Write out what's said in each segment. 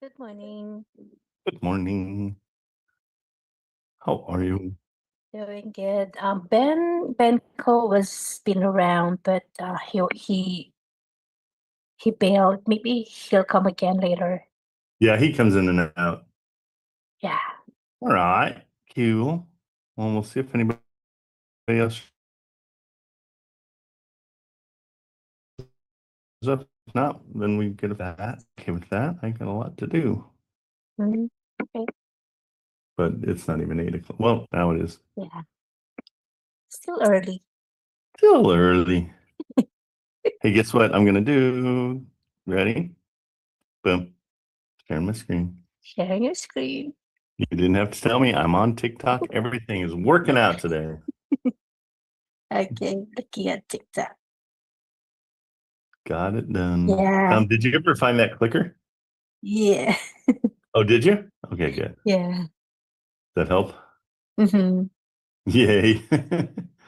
Good morning. Good morning. How are you? Doing good. Ben Cole was been around, but he bailed. Maybe he'll come again later. Yeah, he comes in and out. Yeah. All right, cool. Well, we'll see if anybody else is up. If not, then we get that. Okay, with that, I got a lot to do. Mhm. Okay. But it's not even 8 o'clock. Well, now it is. Yeah. Still early. Still early. Hey, guess what I'm gonna do? Ready? Boom. Sharing my screen. Sharing your screen. You didn't have to tell me. I'm on TikTok. Everything is working out today. Okay. Looking at TikTok. Got it done. Yeah. Did you ever find that clicker? Yeah. Oh, did you? Okay, good. Yeah. That help? Mm-hmm. Yay.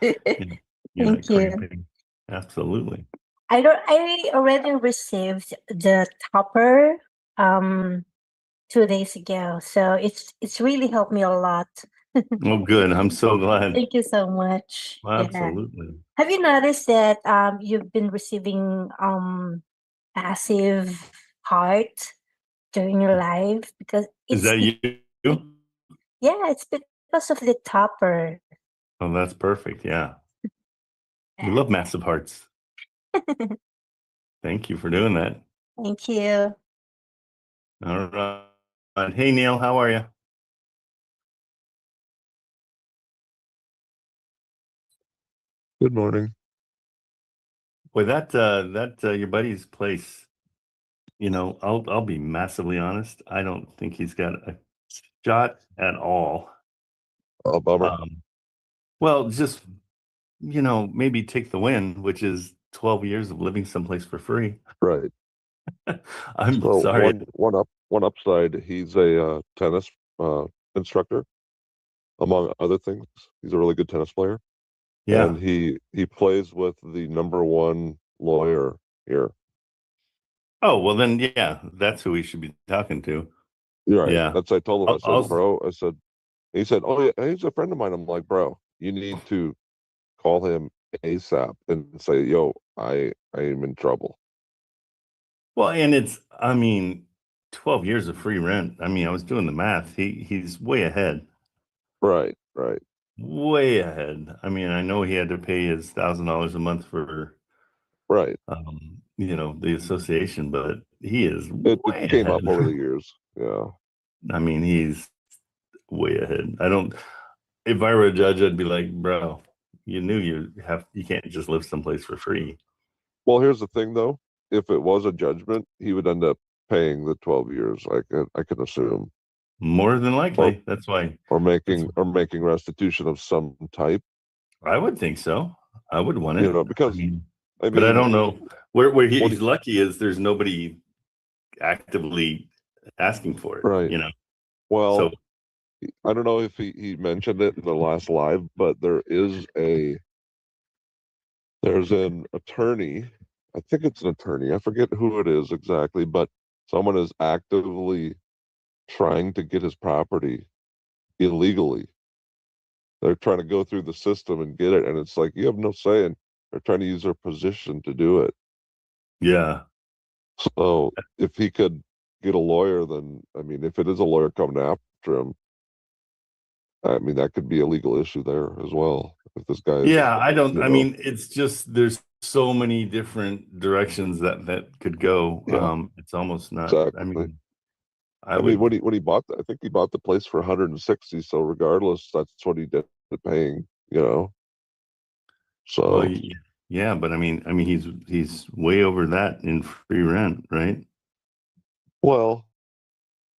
You're Thank not you. cramping. Absolutely. I already received the topper 2 days ago, so it's really helped me a lot. Oh, good. I'm so glad. Thank you so much. Yeah. Absolutely. Have you noticed that you've been receiving passive heart during your life? Because Is that you? yeah, it's because of the topper. Oh, that's perfect. Yeah. We Yeah. love massive hearts. Thank you for doing that. Thank you. All right. Hey, Neil, how are you? Good morning. Boy, that your buddy's place, I'll be massively honest. I don't think he's got a shot at all. Oh, bummer. Well, just maybe take the win, which is 12 years of living someplace for free. Right. I'm So sorry. one upside, he's a tennis instructor, among other things. He's a really good tennis player. Yeah. And he plays with the -- lawyer here. Oh, well then, yeah, that's who we should be talking to. Right. Yeah. That's I told him. I said, I'll- bro, I said, he said, oh yeah, he's a friend of mine. I'm like, bro, you need to call him ASAP and say, yo, I am in trouble. Well, and I mean, 12 years of free rent. I mean, I was doing the math. He's way ahead. Right. Way ahead. I mean, I know he had to pay his $1,000 a month for Right. the association, but he is It way came ahead. up over the years. Yeah. I mean, he's way ahead. If I were a judge, I'd be like, bro, you knew you can't just live someplace for free. Well, here's the thing, though. If it was a judgment, he would end up paying the 12 years. I can assume, More than likely. That's why. or making restitution of some type. I would think so. I would want it. Because but I don't know where he's lucky is there's nobody actively asking for it. Right. Well, so I don't know if he mentioned it in the last live, but there's an attorney. I think it's an attorney. I forget who it is exactly, but someone is actively trying to get his property illegally. They're trying to go through the system and get it, and it's like you have no say, and they're trying to use their position to do it. yeah. So if he could get a lawyer, then I mean, if it is a lawyer coming after him, I mean that could be a legal issue there as well. If this guy, I mean, it's just there's so many different directions that could go. Yeah. It's almost not. Exactly. I mean, when he bought, I think he bought the place for 160. So regardless, that's what he did paying. So well, yeah, but I mean, he's way over that in free rent, right? Well,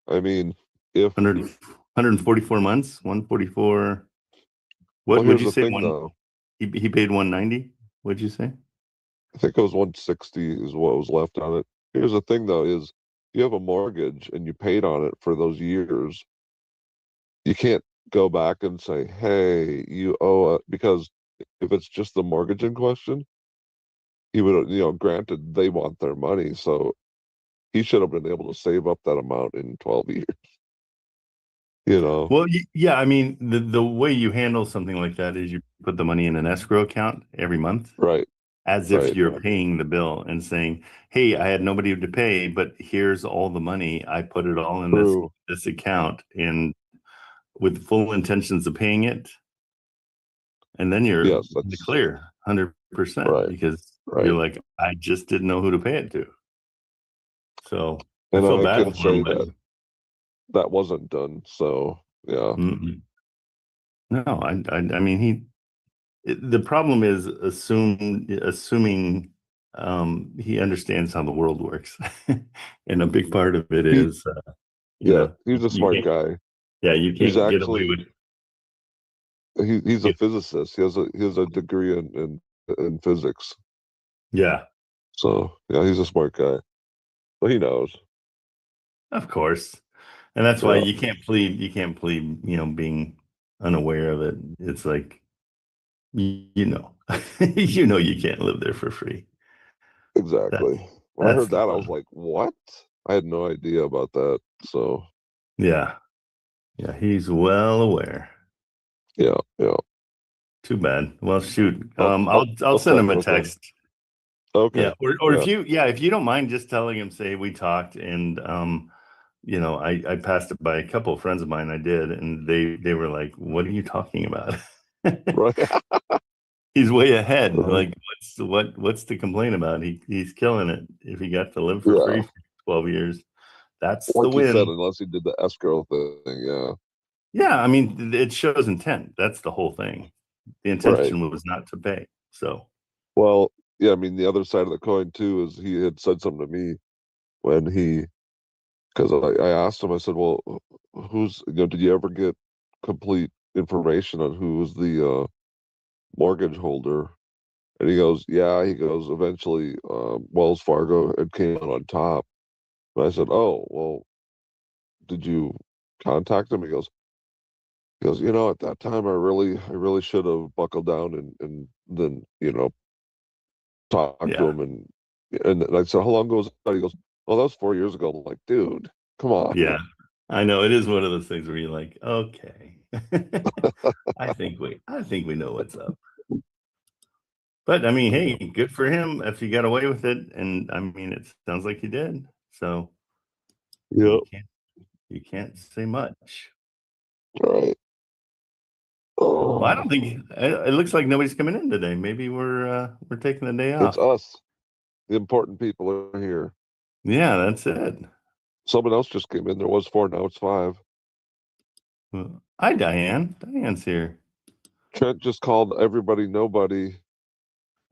I mean, if 144 months, 144. What would you say? Though. He paid 190. What'd you say? I think it was 160 is what was left on it. Here's the thing, though, is you have a mortgage and you paid on it for those years, you can't go back and say, hey, you owe it, because if it's just the mortgage in question, he would, granted, they want their money. So he should have been able to save up that amount in 12 years. You know, Well, yeah, I mean, the way you handle something like that is you put the money in an escrow account every month, right, as if right. you're paying the bill and saying, "Hey, I had nobody to pay, but here's all the money. I put it all in True. this account, and with full intentions of paying it." And then you're Yes, in the that's clear 100% right, because right. you're like, I just didn't know who to pay it to. So I And feel I bad can for him, say but that wasn't done. So yeah, mm-mm. No, I mean, the problem is assuming he understands how the world works. And a big part of it he is, yeah, he's a you smart can't, guy. yeah, you He's can't get away actually with he's a it. physicist. He has a degree in physics. Yeah, So yeah, he's a smart guy. But he knows. of course. And that's why Yeah, you can't plead, being unaware of it. It's like, you know, you can't live there for free. That's exactly. When I that's heard the that, I was fun. like, "What?" I had no idea about that. So Yeah. Yeah, he's well aware. yeah, yeah. Too bad. Well, shoot. I'll I'll I'll send him check a with him. text. Okay. Yeah, or Yeah. if you don't mind just telling him, say we talked, and I passed it by a couple of friends of mine. I did, and they were like, "What are you talking about?" Right. He's way ahead. Uh, Like, what's to complain about? He's killing it. If he got to live for yeah. free for 12 years, that's the Like you said, win. unless he did the escrow thing. Yeah. Yeah, I mean, it shows intent. That's the whole thing. The Right. intention was not to pay. So, Well, yeah. I mean, the other side of the coin too is he had said something to me when because I asked him. I said, "Well, did you ever get complete information on who was the mortgage holder?" And he goes, "Yeah." He goes, "Eventually, Wells Fargo had came out on top." And I said, "Oh, well, did you contact him?" He goes, at that time, I really should have buckled down and then, talked to yeah, him. And I said, "How long ago was that?" He goes, "Well, that was 4 years ago." I'm like, "Dude, come on." yeah. I know it is one of those things where you're like, okay, I think we know what's up. But I mean, hey, good for him if he got away with it, and I mean, it sounds like he did. So you Yep. can't you can't say much. All right. Well, I Oh, don't think it looks like nobody's coming in today. Maybe we're taking the day it's off. us. The important people are here. Yeah, that's it. Someone else just came in. There was four. Now it's five. Well, hi, Diane. Diane's here. Trent just called everybody nobody.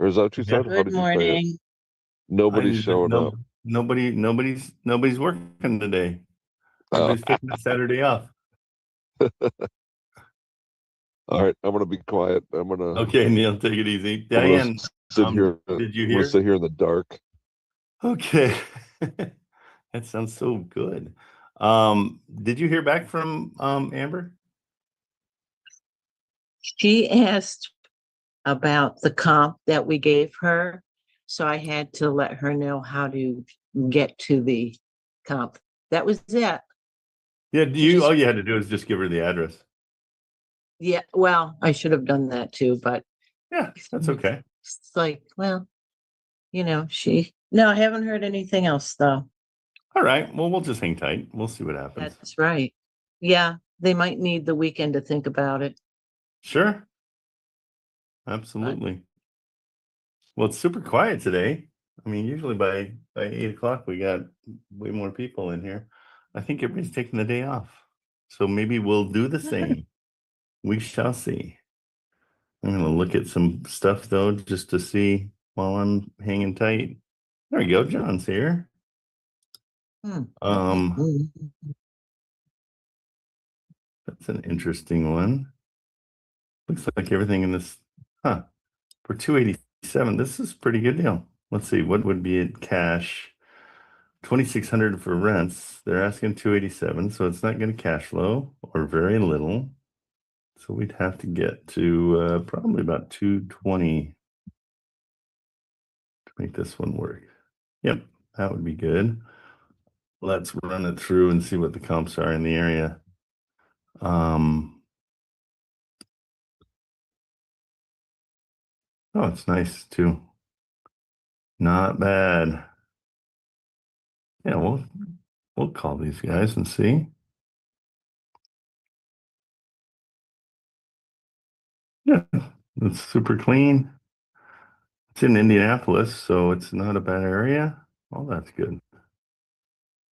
Or is that what you Yeah. said? How Good did you say it? morning. Nobody's showing No, up. nobody's working today. Uh, Everybody's taking a Saturday off. all right. I'm gonna be quiet. I'm gonna Okay, Neil, take it easy. I'm gonna Diane, sit here. did you I'm gonna hear? sit here in the dark. Okay. That sounds so good. Did you hear back from Amber? She asked about the comp that we gave her, so I had to let her know how to get to the comp. That was it. Yeah, She just, all you had to do is just give her the address. yeah, well, I should have done that too, but Yeah, that's okay. it's like, well, no, I haven't heard anything else though. All right. Well, we'll just hang tight. We'll see what happens. That's right. Yeah, they might need the weekend to think about it. Sure. But Absolutely. Well, it's super quiet today. I mean, usually by 8 o'clock we got way more people in here. I think everybody's taking the day off. So maybe we'll do the same. We shall see. I'm gonna look at some stuff though, just to see while I'm hanging tight. There we go. John's here. Mm. That's an interesting one. Looks like everything in this, for 287. This is a pretty good deal. Let's see, what would be it cash? 2,600 for rents. They're asking 287, so it's not going to cash flow or very little. So we'd have to get to probably about 220 to make this one work. Yep, that would be good. let's run it through and see what the comps are in the area. Oh, it's nice too. Not bad. Yeah, we'll call these guys and see. Yeah, it's super clean. It's in Indianapolis, so it's not a bad area. Oh, that's good. I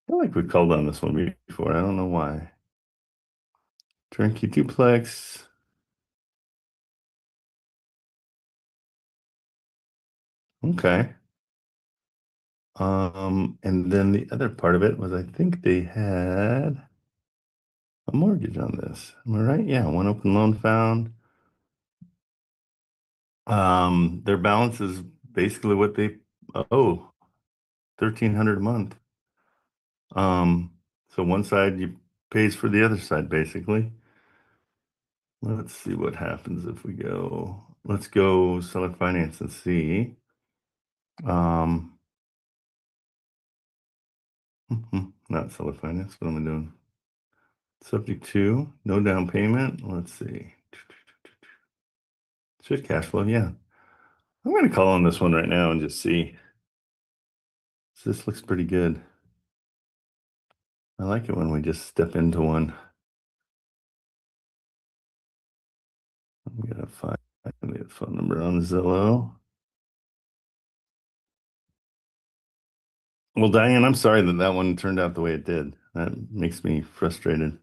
feel like we called on this one before. I don't know why. Turnkey duplex. Okay. And then the other part of it was I think they had a mortgage on this. Am I right? Yeah, one open loan found. Their balance is basically what they owe, $1,300 a month. So one side you pays for the other side, basically. Let's see what happens if we go. Let's go seller finance and see. Not seller finance. What am I doing? Subject to no down payment. Let's see. Should cash flow. Yeah. I'm going to call on this one right now and just see. This looks pretty good. I like it when we just step into one. I'm going to find the phone number on Zillow. Well, Diane, I'm sorry that one turned out the way it did. That makes me frustrated.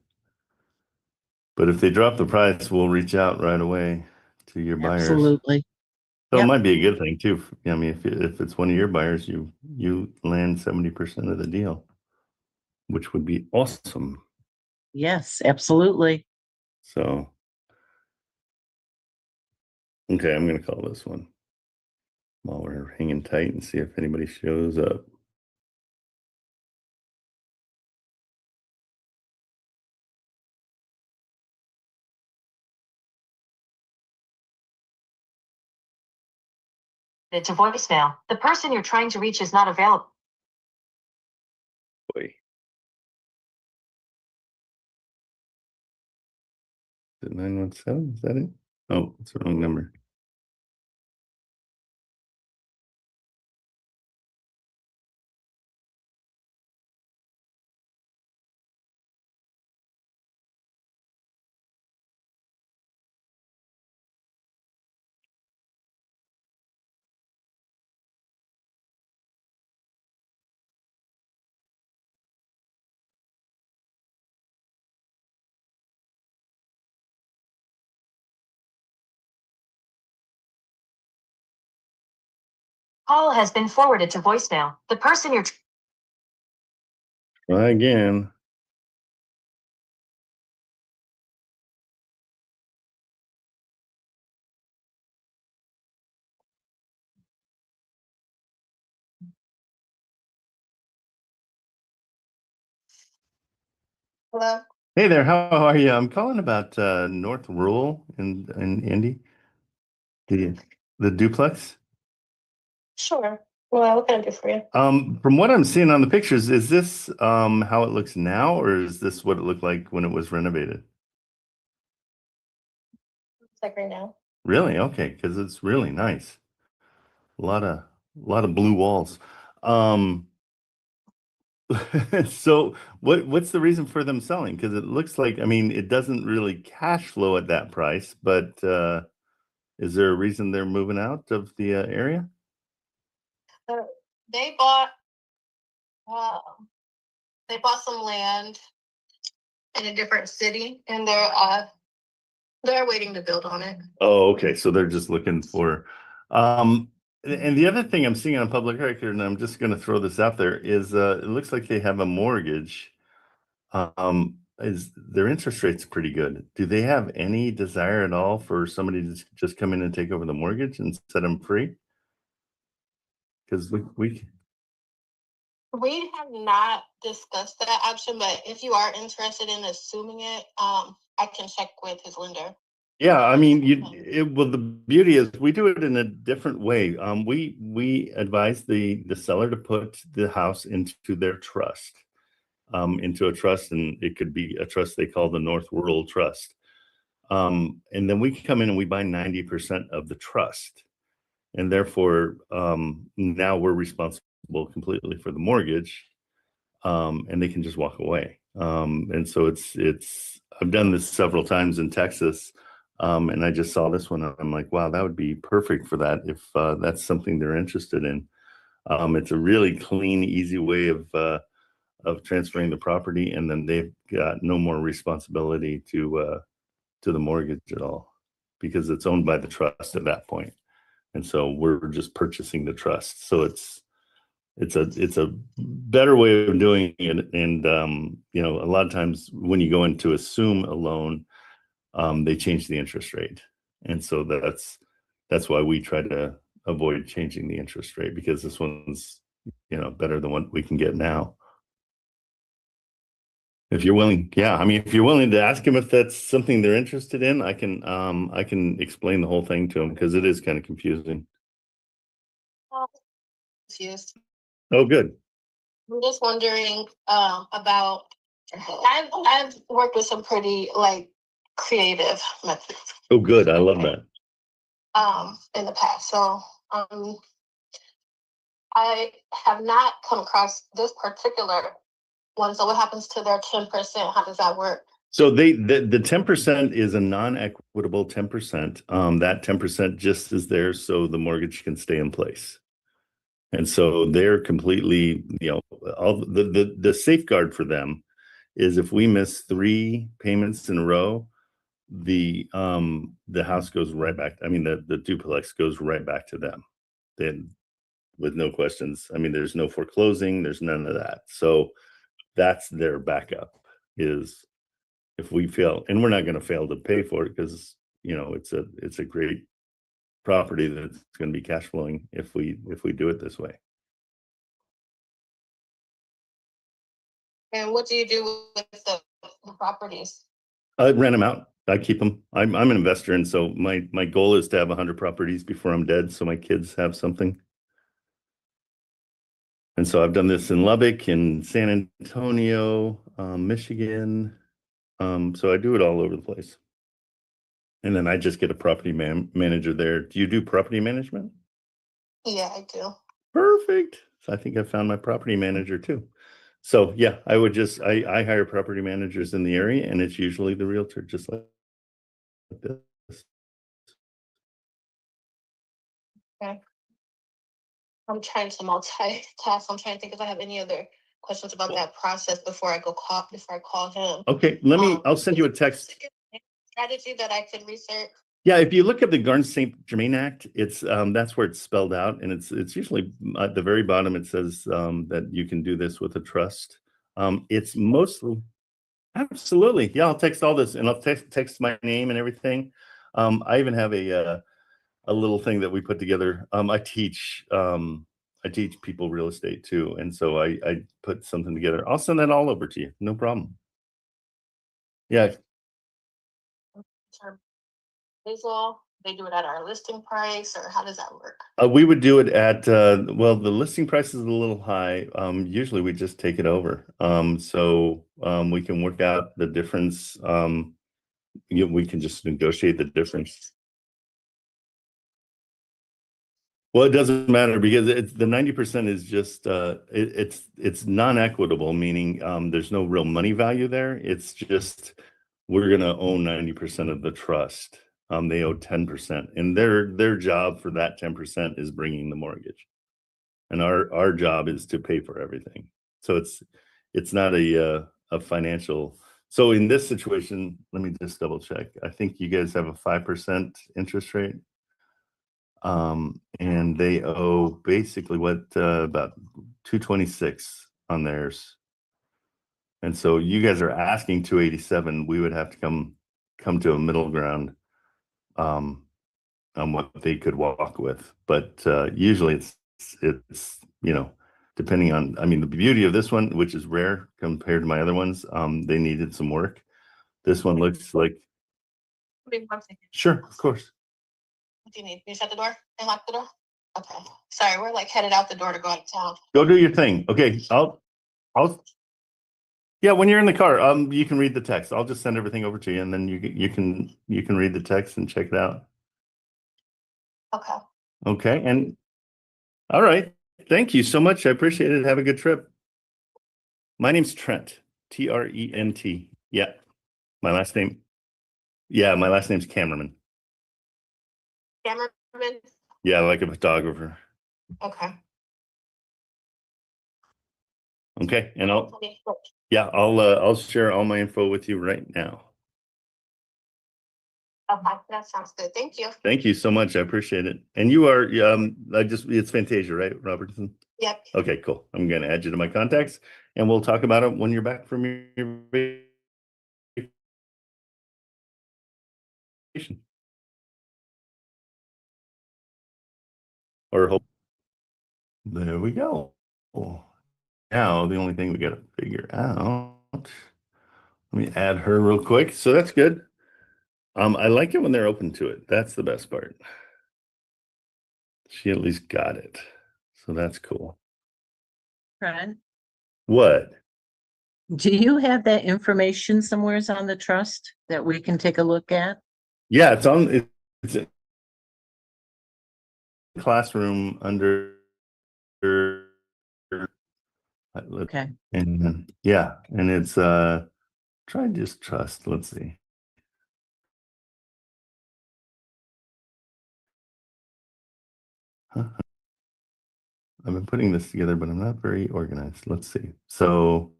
But if they drop the price, we'll reach out right away to your buyers. Absolutely. So Yep. it might be a good thing too. I mean, if it's one of your buyers, you land 70% of the deal, which would be awesome. Yes, absolutely. So, okay, I'm going to call this one while we're hanging tight and see if anybody shows up. It's a voicemail. The person you're trying to reach is not available. Boy. Is it 917? Is that it? Oh, it's the wrong number. Call has been forwarded to voicemail. The person you're Try again. Hello. Hey there, how are you? I'm calling about North Rural in Indy. The duplex. Sure. Well, what can I do for you? From what I'm seeing on the pictures, is this how it looks now, or is this what it looked like when it was renovated? It's like right now. Really? Okay, because it's really nice. A lot of blue walls. So what's the reason for them selling? Because it looks like, I mean, it doesn't really cash flow at that price, but is there a reason they're moving out of the area? They bought some land in a different city, and they're waiting to build on it. Oh, okay. So they're just looking for, and the other thing I'm seeing on public record, and I'm just going to throw this out there, is it looks like they have a mortgage. Is their interest rate's pretty good? Do they have any desire at all for somebody to just come in and take over the mortgage and set them free? Because we We have not discussed that option, but if you are interested in assuming it, I can check with his lender. Yeah, I mean, well, the beauty is we do it in a different way. We advise the seller to put the house into their trust, into a trust, and it could be a trust they call the North Rural Trust. And then we come in and we buy 90% of the trust. And therefore, now we're responsible completely for the mortgage, and they can just walk away. And so I've done this several times in Texas, and I just saw this one. And I'm like, wow, that would be perfect for that if that's something they're interested in. It's a really clean, easy way of transferring the property, and then they've got no more responsibility to the mortgage at all, because it's owned by the trust at that point. And so we're just purchasing the trust. So it's a better way of doing it. And you know, a lot of times when you go in to assume a loan, they change the interest rate. And so that's why we try to avoid changing the interest rate, because this one's, you know, better than what we can get now. If you're willing, yeah, I mean, if you're willing to ask them if that's something they're interested in, I can explain the whole thing to them, because it is kind of confusing. Confused. Oh, good. I'm just wondering about. I've worked with some pretty like creative methods Oh, good. I love that. in the past. So I have not come across this particular one. So what happens to their 10%? How does that work? So the 10% is a non-equitable 10%. That 10% just is there so the mortgage can stay in place. And so they're completely, you know, all the safeguard for them is if we miss 3 payments in a row, the house goes right back. I mean, the duplex goes right back to them. Then with no questions. I mean, there's no foreclosing, there's none of that. So that's their backup, is if we fail, and we're not going to fail to pay for it, because, you know, it's a great property that's going to be cash flowing if we do it this way. And what do you do with the properties? I rent them out. I keep them. I'm an investor, and so my goal is to have 100 properties before I'm dead, so my kids have something. And so I've done this in Lubbock, in San Antonio, Michigan. So I do it all over the place. And then I just get a property manager there. Do you do property management? Yeah, I do. Perfect. So I think I found my property manager too. So yeah, I hire property managers in the area, and it's usually the realtor, just like this. Okay. I'm trying to multitask. I'm trying to think if I have any other questions about that process before I call him. Okay, I'll send you a text. Strategy that I could research. Yeah, if you look at the Garn-St. Germain Act, it's that's where it's spelled out, and it's usually at the very bottom. It says that you can do this with a trust. It's mostly, absolutely, yeah. I'll text all this, and I'll text my name and everything. I even have a little thing that we put together. I teach people real estate too, and so I put something together. I'll send that all over to you, no problem. Yeah. Visual, they do it at our listing price, or how does that work? We would do it at well, the listing price is a little high. Usually we just take it over. So we can work out the difference. We can just negotiate the difference. Well, it doesn't matter, because the 90% is just it's non-equitable, meaning there's no real money value there. It's just we're gonna own 90% of the trust. They owe 10%, and their job for that 10% is bringing the mortgage, and our job is to pay for everything. So it's not a financial. So in this situation, let me just double check. I think you guys have a 5% interest rate, and they owe basically what about 226 on theirs. And so you guys are asking 287. We would have to come to a middle ground on what they could walk with. But usually it's you know, depending on, I mean, the beauty of this one, which is rare compared to my other ones, they needed some work. This one looks like. Wait 1 second. Sure, of course. What do you need? You shut the door and lock the door? Okay. Sorry, we're like headed out the door to go out of town. Go do your thing. Okay, I'll Yeah, when you're in the car, you can read the text. I'll just send everything over to you, and then you can read the text and check it out. Okay. Okay, and all right. Thank you so much. I appreciate it. Have a good trip. My name's Trent. Trent. Yeah. My last name. Yeah, my last name's Kamerman. Kamerman? Yeah, like a photographer. Okay. Okay, and I'll Okay. I'll share all my info with you right now. Okay, that sounds good. Thank you. Thank you so much. I appreciate it. And you are it's Fantasia, right, Robertson? Yep. Okay, cool. I'm gonna add you to my contacts, and we'll talk about it when you're back from your vacation. Or hope. There we go. Now the only thing we got to figure out. Let me add her real quick. So that's good. I like it when they're open to it. That's the best part. She at least got it. So that's cool. Trent, What? do you have that information somewhere on the trust that we can take a look at? Yeah, it's in the classroom under Okay. and yeah, and it's try just trust. Let's see. Huh. I've been putting this together, but I'm not very organized. Let's see. So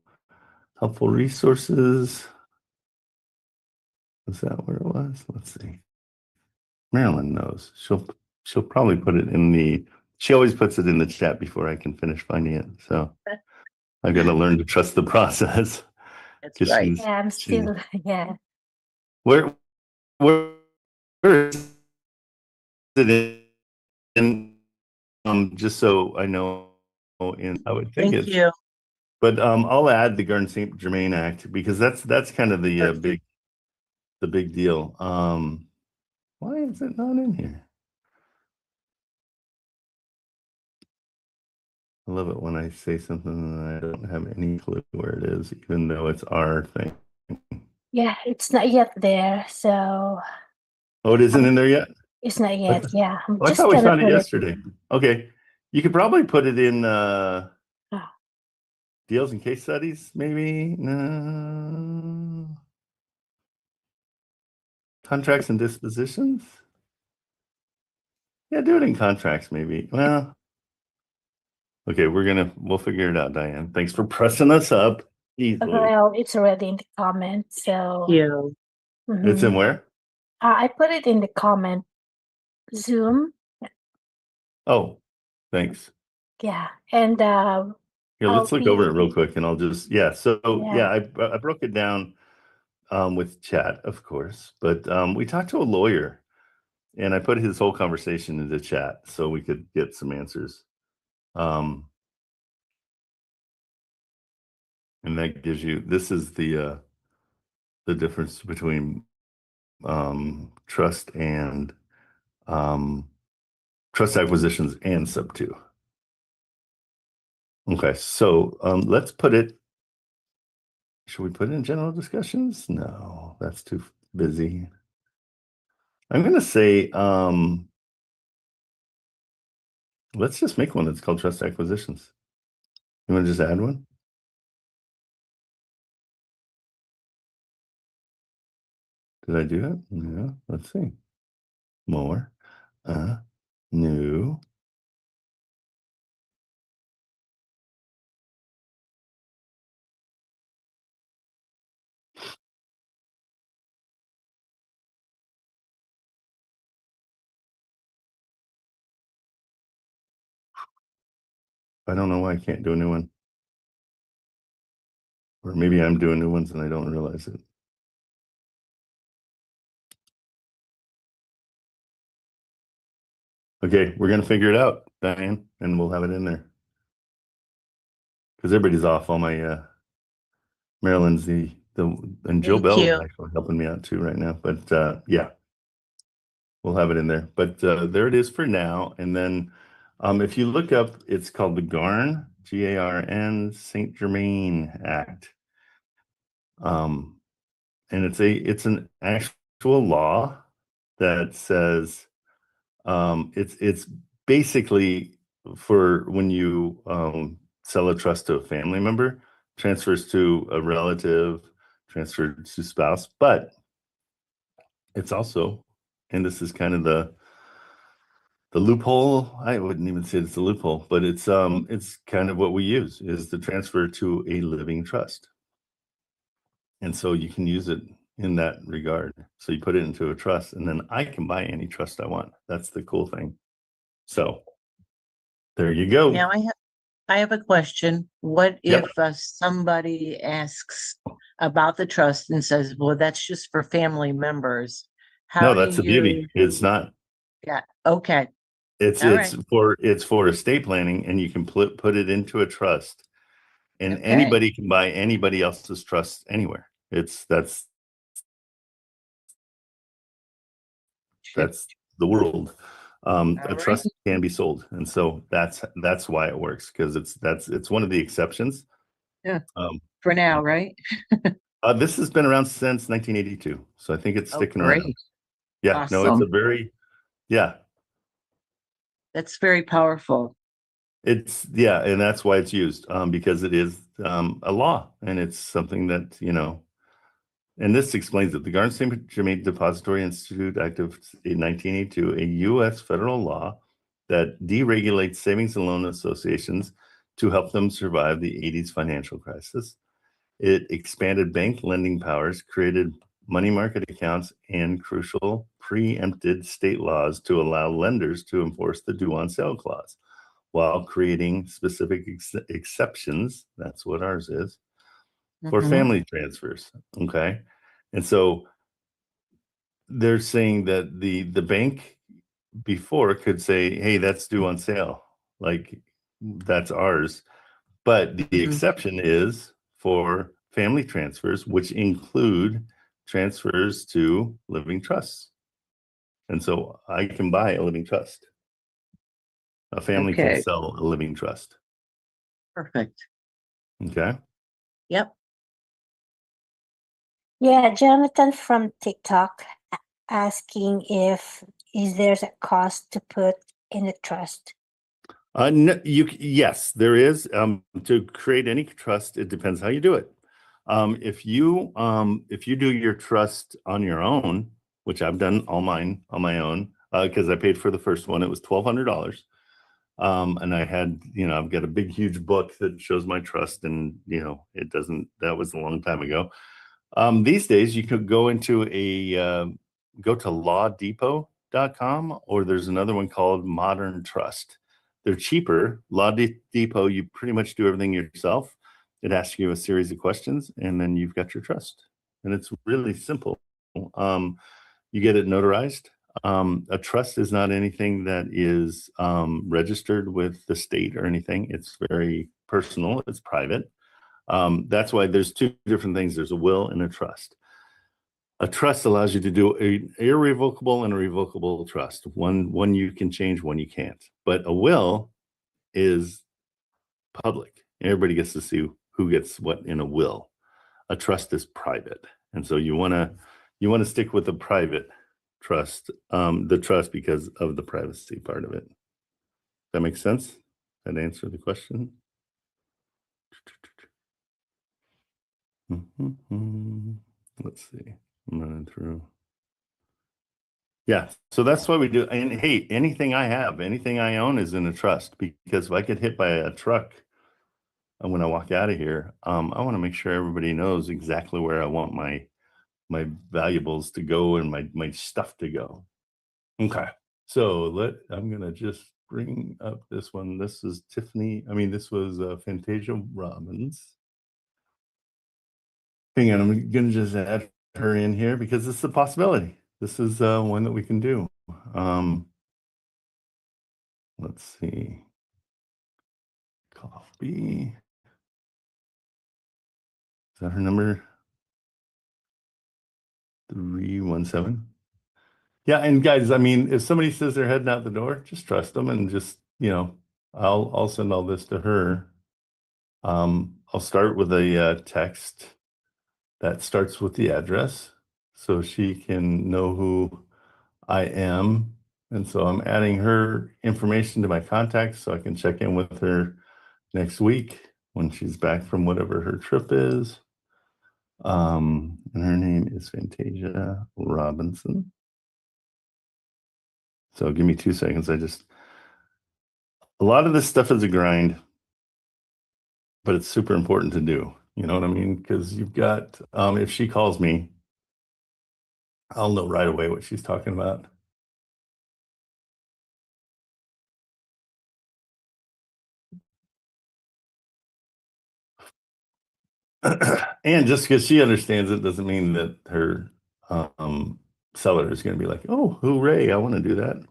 helpful resources. Is that where it was? Let's see. Marilyn knows. She'll probably put it in the. She always puts it in the chat before I can finish finding it. So I've got to learn to trust the process. That's 'Cause right. she's- Yeah, I'm still, yeah. Where is it in? Just so I know, I would think Thank it's. you. But I'll add the Garden St. Germain Act because that's kind of the Perfect. big deal. Why is it not in here? I love it when I say something and I don't have any clue where it is, even though it's our thing. Yeah, it's not yet there, so Oh, it isn't in there yet? it's not yet. Yeah, I'm Oh, I just thought we gonna found it put it. yesterday. Okay. You could probably put it in Oh, deals and case studies, maybe. No. Contracts and dispositions. Yeah, do it in contracts, maybe. Well, okay, we'll figure it out, Diane. Thanks for pressing us up easily. well, it's already in the comments, so Yeah. It's mhm. in where? I put it in the comment Zoom. Oh, thanks. Yeah, and Here, let's I'll look over it be real quick and I'll just, yeah. So yeah. I broke it down with chat, of course, but we talked to a lawyer and I put his whole conversation into chat so we could get some answers. And that gives you, this is the difference between trust and trust acquisitions and sub 2. Okay, so let's put it. Should we put it in general discussions? No, that's too busy. I'm gonna say let's just make one that's called trust acquisitions. You want to just add one? Did I do that? Yeah, let's see. More. New. I don't know why I can't do a new one. Or maybe I'm doing new ones and I don't realize it. Okay, we're gonna figure it out, Diane, and we'll have it in there. Because everybody's off. All my Maryland's and Jill Thank Bell is you. actually helping me out too right now. But yeah, we'll have it in there. But there it is for now. And then if you look up, it's called the GARN, G-A-R-N, St. Germain Act. And it's an actual law that says it's basically for when you sell a trust to a family member, transfers to a relative, transfers to spouse, but it's also, and this is kind of the loophole. I wouldn't even say it's a loophole, but it's kind of what we use is the transfer to a living trust. And so you can use it in that regard. So you put it into a trust and then I can buy any trust I want. That's the cool thing. So there you go. Now I have a question. What Yep. if somebody asks about the trust and says, well, that's just for family members? How No, do that's the beauty. It's not. Yeah, okay. It's All it's for estate planning, and you can put it into a trust, and Okay. anybody can buy anybody else's trust anywhere. That's the world. A All trust right. can be sold, and so that's why it works, because it's one of the exceptions. Yeah. Um, For now, right? this has been around since 1982, so I think it's Oh, sticking around. great. Yeah, no, it's a Awesome. very That's very powerful. and that's why it's used, because it is a law, and it's something that, and this explains it. The Garden State Germain Depository Institute Act of 1982, a U.S. federal law that deregulates savings and loan associations to help them survive the 80s financial crisis. It expanded bank lending powers, created money market accounts, and crucial preempted state laws to allow lenders to enforce the due on sale clause, while creating specific exceptions. That's what ours is, for Mhm. family transfers. Okay. And so they're saying that the bank before could say, hey, that's due on sale, like that's ours. But the Mhm. exception is for family transfers, which include transfers to living trusts. And so I can buy a living trust. A family can Okay. sell a living trust. Perfect. Okay. Yep. Yeah, Jonathan from TikTok asking if is there a cost to put in a trust? No, yes, there is. To create any trust, it depends how you do it. If you do your trust on your own, which I've done all mine on my own, because I paid for the first one, it was $1,200. And I had, I've got a big, huge book that shows my trust, and it doesn't. That was a long time ago. These days, you could go into go to lawdepot.com, or there's another one called Modern Trust. They're cheaper. Law Depot, you pretty much do everything yourself. It asks you a series of questions, and then you've got your trust. And it's really simple. You get it notarized. A trust is not anything that is registered with the state or anything. It's very personal. It's private. That's why there's two different things. There's a will and a trust. A trust allows you to do an irrevocable and a revocable trust. One you can change, one you can't. But a will is public. Everybody gets to see who gets what in a will. A trust is private, and so you want to stick with the private trust, the trust, because of the privacy part of it. That makes sense? That answer the question? Let's see. I'm running through. Yeah, so that's what we do. And hey, anything I have, anything I own is in a trust, because if I get hit by a truck when I walk out of here, I want to make sure everybody knows exactly where I want my valuables to go and my stuff to go. Okay, so I'm gonna just bring up this one. This is Tiffany. This was Fantasia Robbins. Hang on, I'm gonna just add her in here because it's a possibility. This is one that we can do. Let's see. Copy. Is that her number? 317. Yeah, and guys, if somebody says they're heading out the door, just trust them, and just, I'll send all this to her. I'll start with a text that starts with the address, so she can know who I am. And so I'm adding her information to my contacts so I can check in with her next week when she's back from whatever her trip is. And her name is Fantasia Robinson. So give me 2 seconds. A lot of this stuff is a grind, but it's super important to do. You know what I mean? Because you've got, if she calls me, I'll know right away what she's talking about. And just because she understands it doesn't mean that her seller is going to be like, oh, hooray, I want to do that.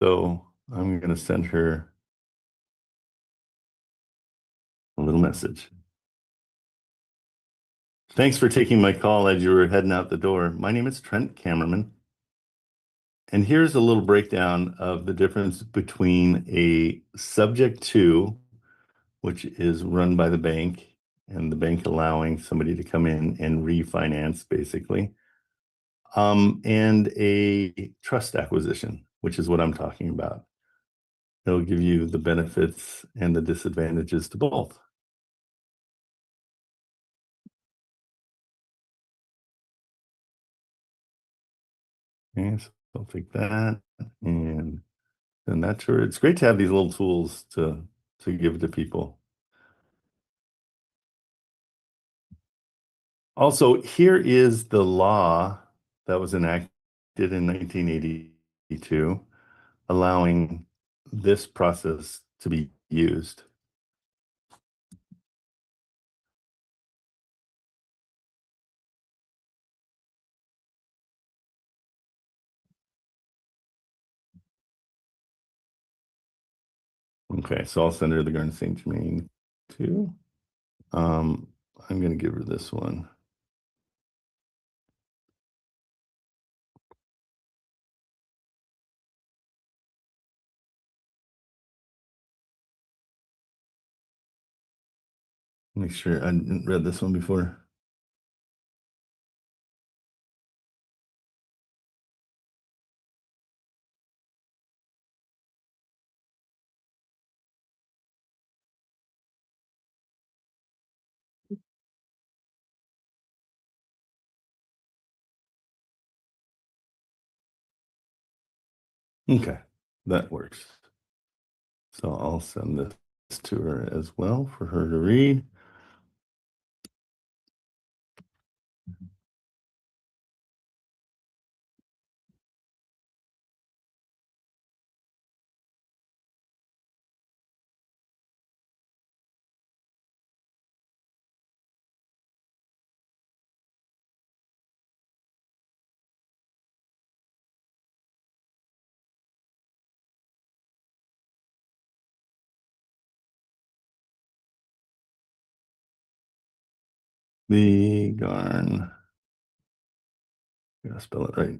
So I'm going to send her a little message. Thanks for taking my call as you were heading out the door. My name is Trent Kamerman. And here's a little breakdown of the difference between a subject to, which is run by the bank, and the bank allowing somebody to come in and refinance, basically, and a trust acquisition, which is what I'm talking about. It'll give you the benefits and the disadvantages to both. Okay, so I'll take that and send that to her. It's great to have these little tools to give to people. Also, here is the law that was enacted in 1982, allowing this process to be used. Okay, so I'll send her the Garden St. Germain too. I'm going to give her this one. Make sure I didn't read this one before. Okay, that works. So I'll send this to her as well for her to read. The Garn. Gotta spell it right.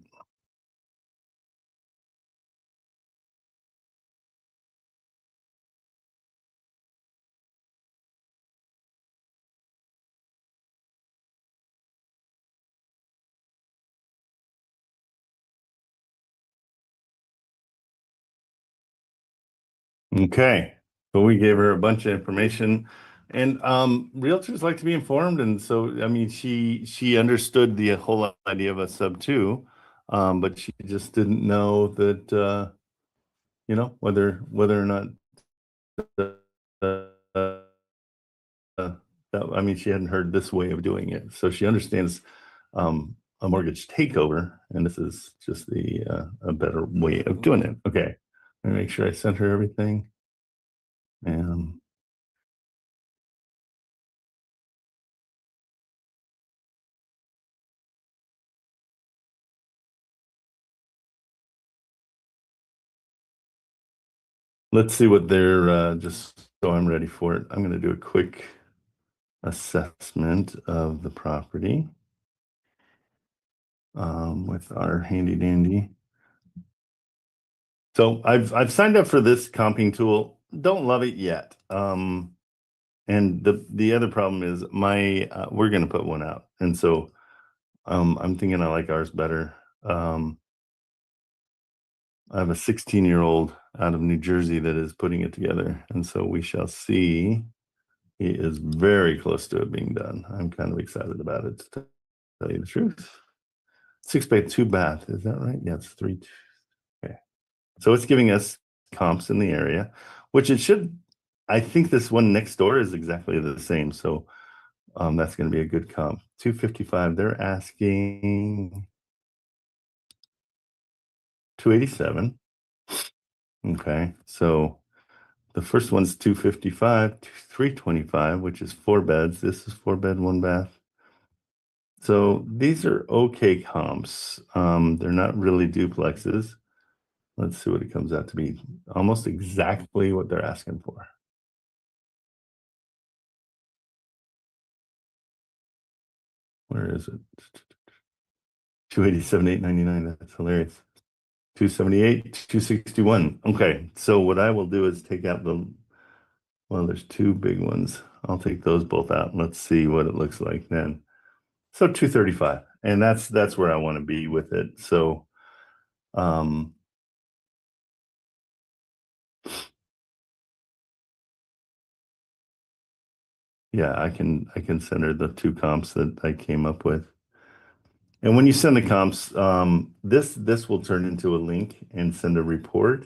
Okay, but we gave her a bunch of information, and realtors like to be informed, and so I mean, she understood the whole idea of a sub two, but she just didn't know that you know, whether or not I mean, she hadn't heard this way of doing it, so she understands a mortgage takeover, and this is just a better way of doing it. Okay, let me make sure I sent her everything. And let's see what they're, just so I'm ready for it. I'm going to do a quick assessment of the property with our handy dandy. So I've signed up for this comping tool. Don't love it yet. And the other problem is we're going to put one out. And so I'm thinking I like ours better. I have a 16-year-old out of New Jersey that is putting it together. And so we shall see. He is very close to it being done. I'm kind of excited about it, to tell you the truth. 6-bed, 2-bath. Is that right? Yeah, it's 3. Okay. So it's giving us comps in the area, which it should. I think this one next door is exactly the same. So that's going to be a good comp. 255. They're asking 287. Okay. So the first one's 255, 325, which is 4 beds. This is 4-bed, 1-bath. So these are okay comps. They're not really duplexes. Let's see what it comes out to be. Almost exactly what they're asking for. Where is it? 287, 899. That's hilarious. 278, 261. Okay, so what I will do is take out well, there's 2 big ones. I'll take those both out and let's see what it looks like then. So 235, and that's where I want to be with it. So, yeah, I can send her the 2 comps that I came up with. And when you send the comps, this will turn into a link and send a report.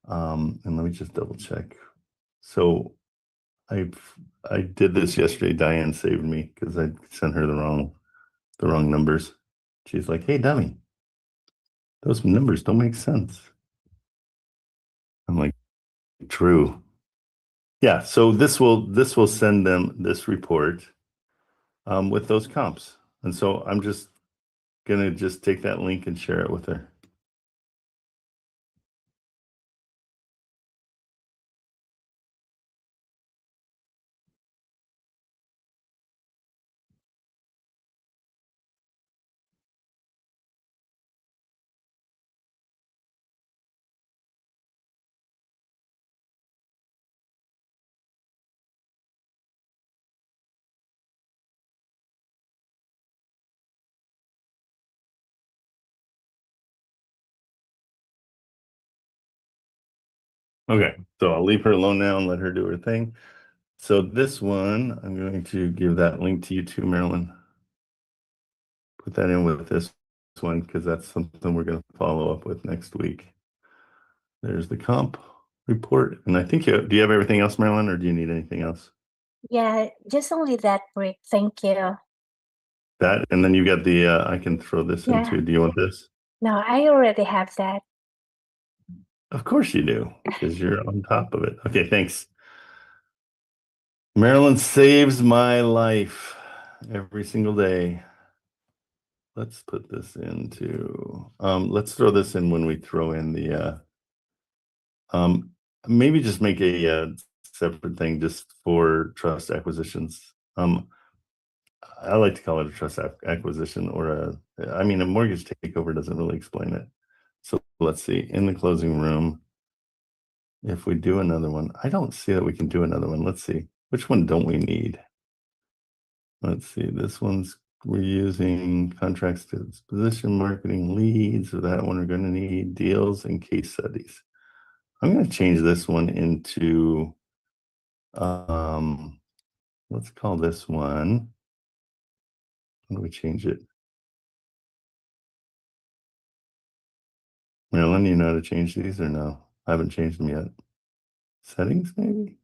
And let me just double check. So I did this yesterday. Diane saved me because I sent her the wrong numbers. She's like, "Hey, dummy, those numbers don't make sense." I'm like, "True." Yeah. So this will send them this report with those comps. And so I'm just gonna take that link and share it with her. Okay, so I'll leave her alone now and let her do her thing. So this one, I'm going to give that link to you too, Marilyn. Put that in with this one because that's something we're going to follow up with next week. There's the comp report. And I think do you have everything else, Marilyn, or do you need anything else? Yeah, just only that brick. Thank you. That, and then you got the, I can throw this Yeah. into, do you want this? No, I already have that. Of course you do, because you're on top of it. Okay, thanks. Marilyn saves my life every single day. Let's put this into, let's throw this in when we throw in the, maybe just make a separate thing just for trust acquisitions. I like to call it a trust acquisition or a mortgage takeover doesn't really explain it. So let's see, in the closing room, if we do another one, I don't see that we can do another one. Let's see, which one don't we need? Let's see, this one's, we're using contracts to disposition, marketing, leads. So that one we're going to need deals and case studies. I'm going to change this one into, let's call this one, how do we change it? Marilyn, you know how to change these or no? I haven't changed them yet. Settings, maybe?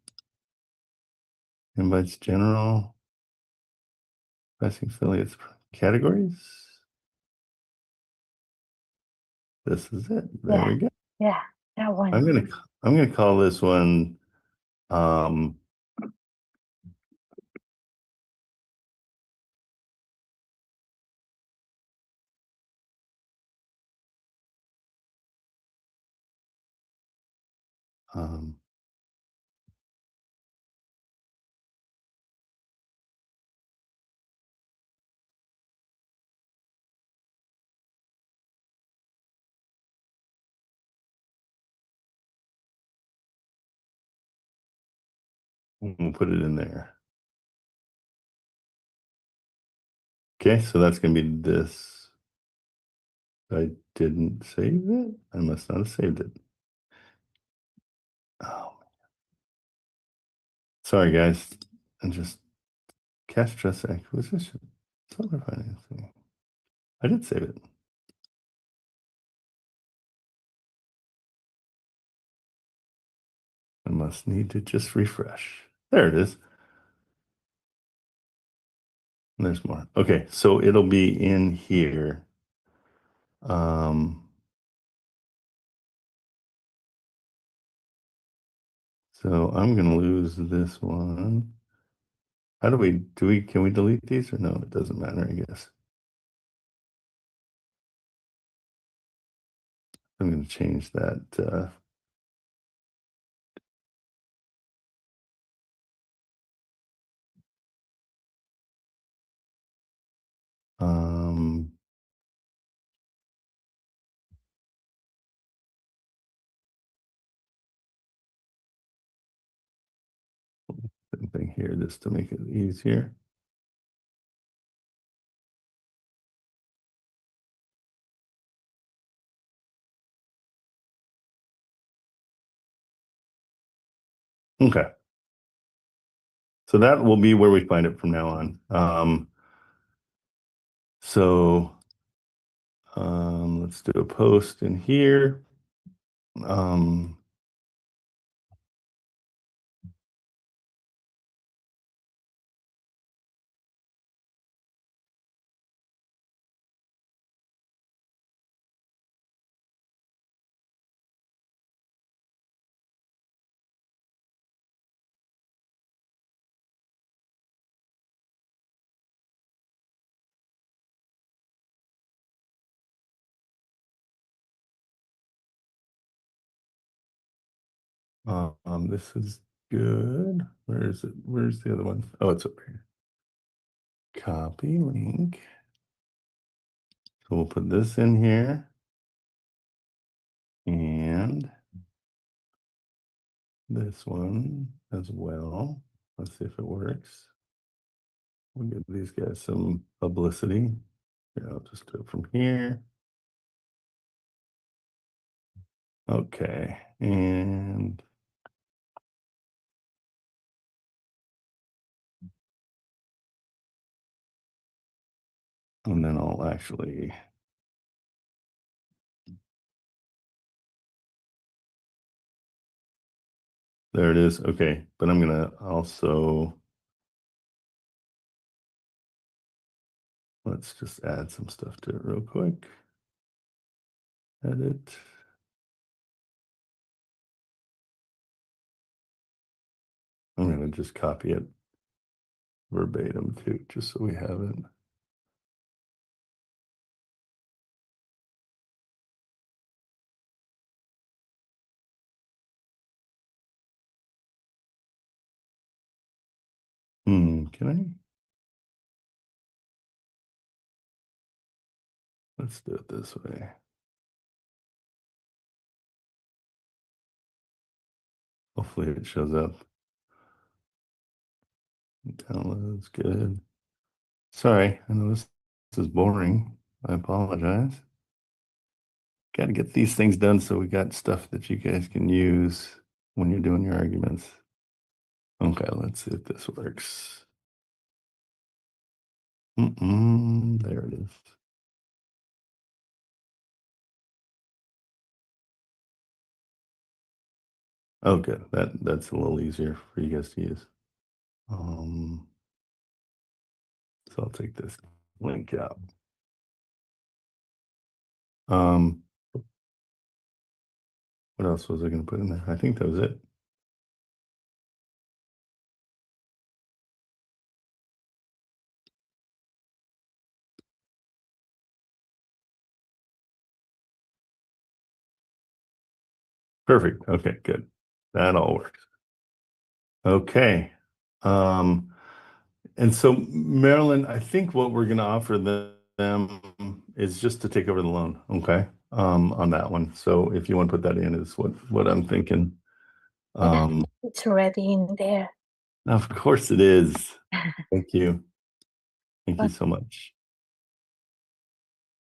Invites general, pricing affiliates, categories. This is it. There we go. Yeah, that one. I'm gonna call this one um um We'll put it in there. Okay, so that's going to be this. I didn't save it. I must not have saved it. Oh, sorry, guys. And just cash trust acquisition. Seller financing. I did save it. I must need to just refresh. There it is. And there's more. Okay, so it'll be in here. So I'm gonna lose this one. How do we can we delete these or no? It doesn't matter, I guess. I'm gonna change that. Um, same thing here just to make it easier. Okay. So that will be where we find it from now on. Let's do a post in here. This is good. Where is it? Where's the other one? Oh, it's over here. Copy link. So we'll put this in here. And this one as well. Let's see if it works. We'll give these guys some publicity. Yeah, I'll just do it from here. Okay, and then I'll actually there it is. Okay, but I'm gonna also let's just add some stuff to it real quick. Edit. I'm gonna just copy it verbatim too, just so we have it. Can I? Let's do it this way. Hopefully it shows up. Downloads good. Sorry, I know this is boring. I apologize. Got to get these things done so we got stuff that you guys can use when you're doing your arguments. Okay, let's see if this works. There it is. Oh, good. That's a little easier for you guys to use. So I'll take this link out. What else was I going to put in there? I think that was it. Perfect. Okay, good. That all works. Okay. And so Marilyn, I think what we're going to offer them is just to take over the loan. Okay. On that one. So if you want to put that in is what I'm thinking. It's already in there. Of course it is. Thank you. Thank you so much.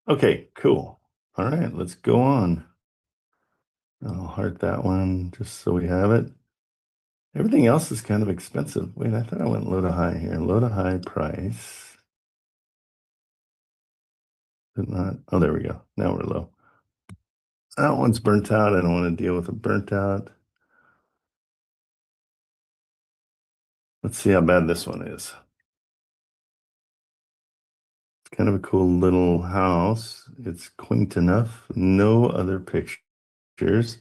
Okay, cool. All right, let's go on. I'll heart that one just so we have it. Everything else is kind of expensive. Wait, I thought I went low to high here. Low to high price. Did not. Oh, there we go. Now we're low. That one's burnt out. I don't want to deal with a burnt out. Let's see how bad this one is. It's kind of a cool little house. It's quaint enough. No other pictures.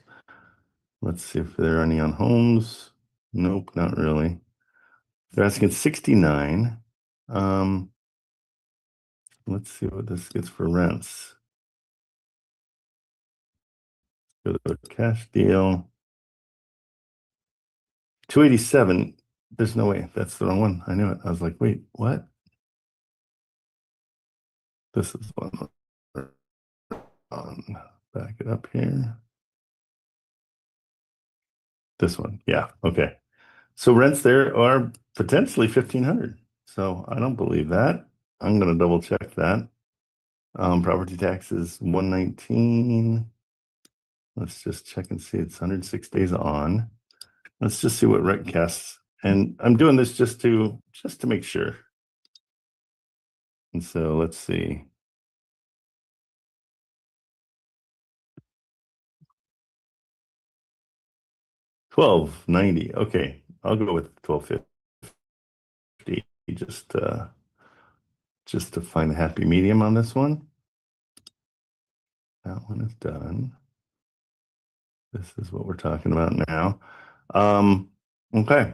Let's see if there are any on homes. Nope, not really. They're asking 69. Let's see what this gets for rents. Go to the cash deal. 287. There's no way. That's the wrong one. I knew it. I was like, wait, what? This is one. Back it up here. This one. Yeah. Okay. So rents there are potentially 1,500. So I don't believe that. I'm going to double check that. Property taxes 119. Let's just check and see. It's 106 days on. Let's just see what rent casts. And I'm doing this just to make sure. And so let's see. $1,290. Okay, I'll go with $1,250 just to find a happy medium on this one. That one is done. This is what we're talking about now. Okay.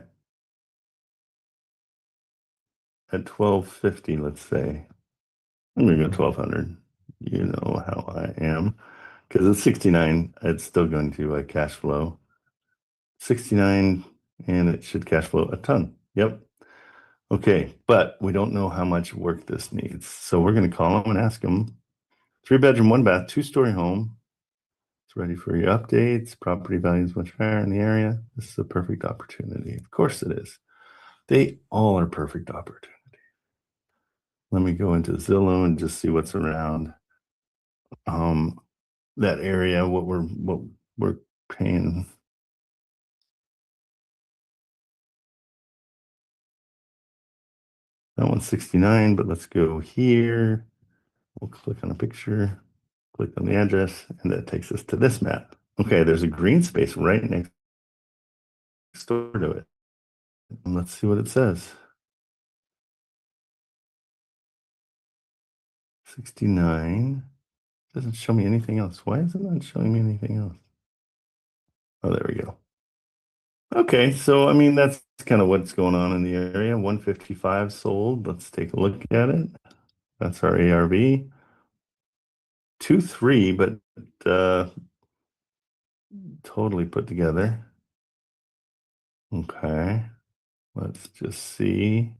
At $1,250, let's say. I'm gonna go 1,200. You know how I am. Because at 69, it's still going to cash flow. 69, and it should cash flow a ton. Yep. Okay, but we don't know how much work this needs. So we're going to call them and ask them. 3-bedroom, 1-bath, 2-story home. It's ready for your updates. Property values much higher in the area. This is a perfect opportunity. Of course it is. They all are perfect opportunities. Let me go into Zillow and just see what's around that area, what we're paying. That one's 69, but let's go here. We'll click on a picture, click on the address, and that takes us to this map. Okay, there's a green space right next door to it. And let's see what it says. 69. Doesn't show me anything else. Why is it not showing me anything else? Oh, there we go. Okay, so I mean, that's kind of what's going on in the area. 155 sold. Let's take a look at it. That's our ARV. 2-3, but totally put together. Okay, let's just see.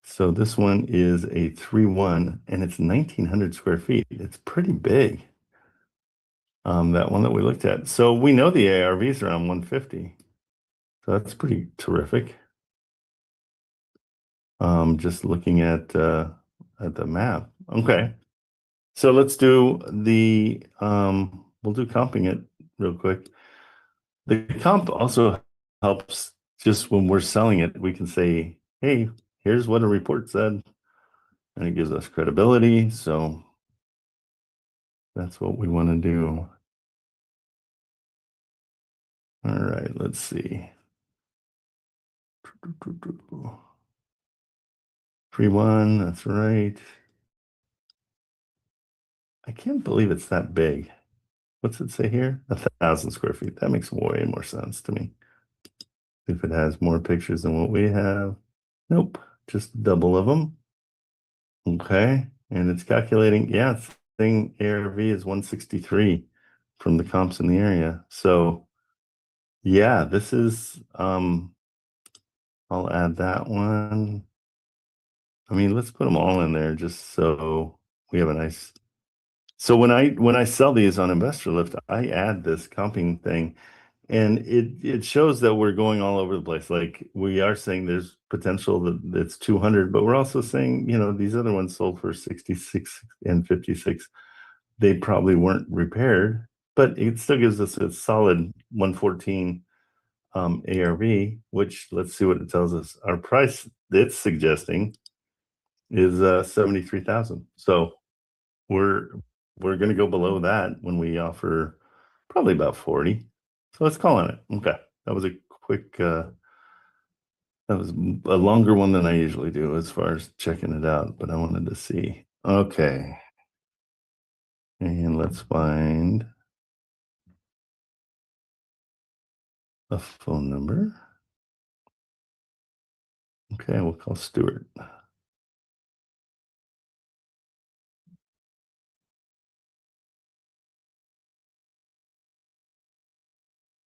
So this one is a 3-1, and it's 1,900 square feet. It's pretty big. That one that we looked at. So we know the ARV is around 150. So that's pretty terrific. Just looking at the map. Okay. So let's do the we'll do comping it real quick. The comp also helps just when we're selling it, we can say, hey, here's what a report said. And it gives us credibility. So that's what we want to do. All right, let's see. 3-1, that's right. I can't believe it's that big. What's it say here? 1,000 square feet. That makes way more sense to me. If it has more pictures than what we have. Nope, just double of them. Okay, and it's calculating, yeah, it's thing ARV is 163 from the comps in the area. So yeah, this is I'll add that one. I mean, let's put them all in there just so we have a nice. So when I sell these on Investor Lift, I add this comping thing, And it shows that we're going all over the place. Like we are saying there's potential that it's 200, but we're also saying, you know, these other ones sold for 66 and 56. They probably weren't repaired, but it still gives us a solid 114 ARV, which let's see what it tells us. Our price it's suggesting is 73,000. So we're going to go below that when we offer probably about 40. So let's call on it. Okay. That was a quick that was a longer one than I usually do as far as checking it out, but I wanted to see. Okay. And let's find a phone number. Okay, we'll call Stuart.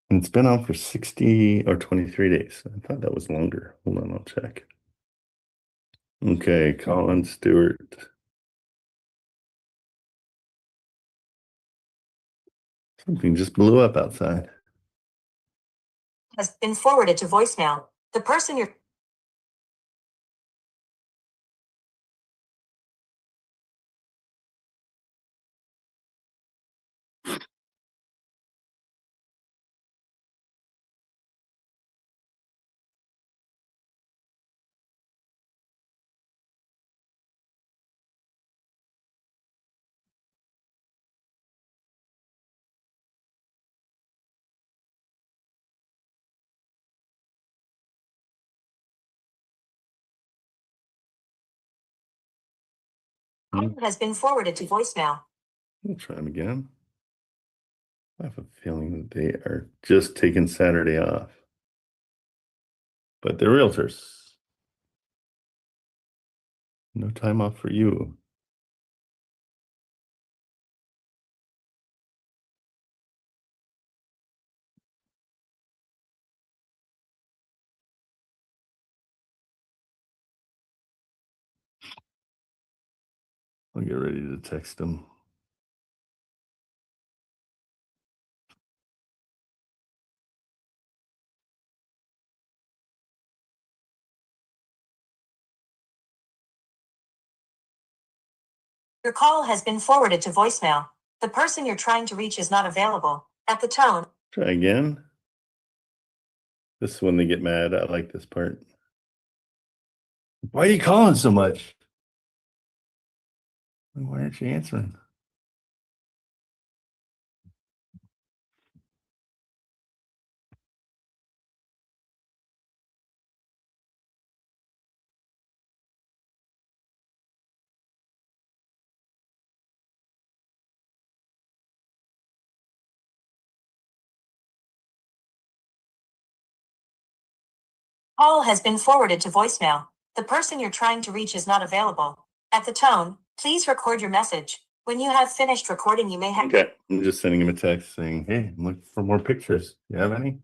And it's been on for 60 or 23 days. I thought that was longer. Hold on, I'll check. Okay, Colin Stewart. Something just blew up outside. Has been forwarded to voicemail. The person you're has been forwarded to voicemail. We'll try them again. I have a feeling that they are just taking Saturday off. But they're realtors. No time off for you. I'll get ready to text them. Your call has been forwarded to voicemail. The person you're trying to reach is not available. At the tone. Try again. This is when they get mad. I like this part. Why are you calling so much? Why aren't you answering? Call has been forwarded to voicemail. The person you're trying to reach is not available. At the tone, please record your message. When you have finished recording, you may hang. Okay. I'm just sending him a text saying, hey, I'm looking for more pictures. You have any?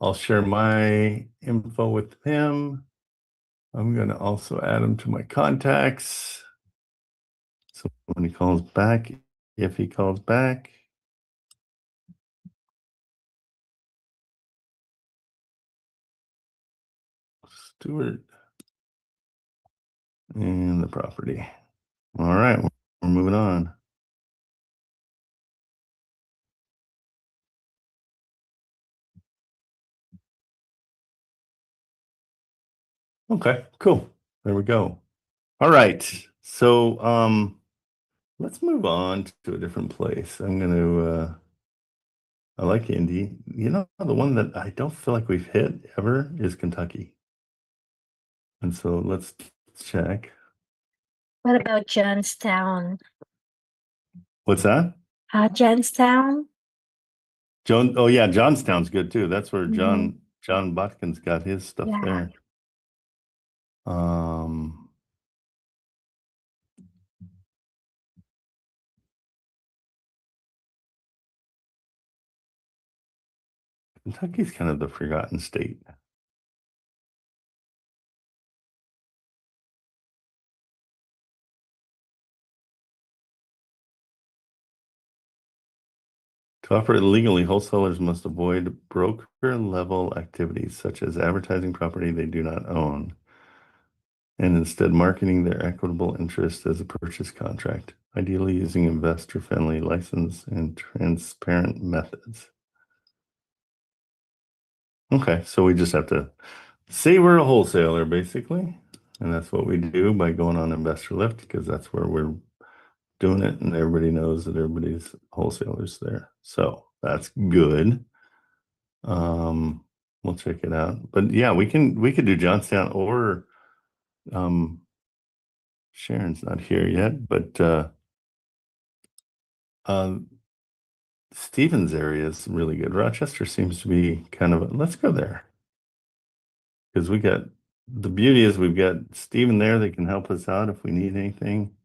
I'll share my info with him. I'm going to also add him to my contacts. So when he calls back, if he calls back, Stuart and the property. All right, we're moving on. Okay, cool. There we go. All right. So let's move on to a different place. I'm going to I like Indy. You know, the one that I don't feel like we've hit ever is Kentucky. And so let's check. What about Johnstown? What's that? Johnstown? Oh yeah, Johnstown's good too. That's where John Botkin's got his stuff Yeah. there. Kentucky's kind of the forgotten state. To operate legally, wholesalers must avoid broker-level activities such as advertising property they do not own, and instead marketing their equitable interest as a purchase contract, ideally using investor-friendly license and transparent methods. Okay, so we just have to say we're a wholesaler, basically, and that's what we do by going on Investor Lift, because that's where we're doing it, and everybody knows that everybody's wholesalers there. So that's good. We'll check it out. But yeah, we could do Johnstown, or Sharon's not here yet, but Stevens area is really good. Rochester seems to be kind of let's go there. Because the beauty is we've got Steven there that can help us out if we need anything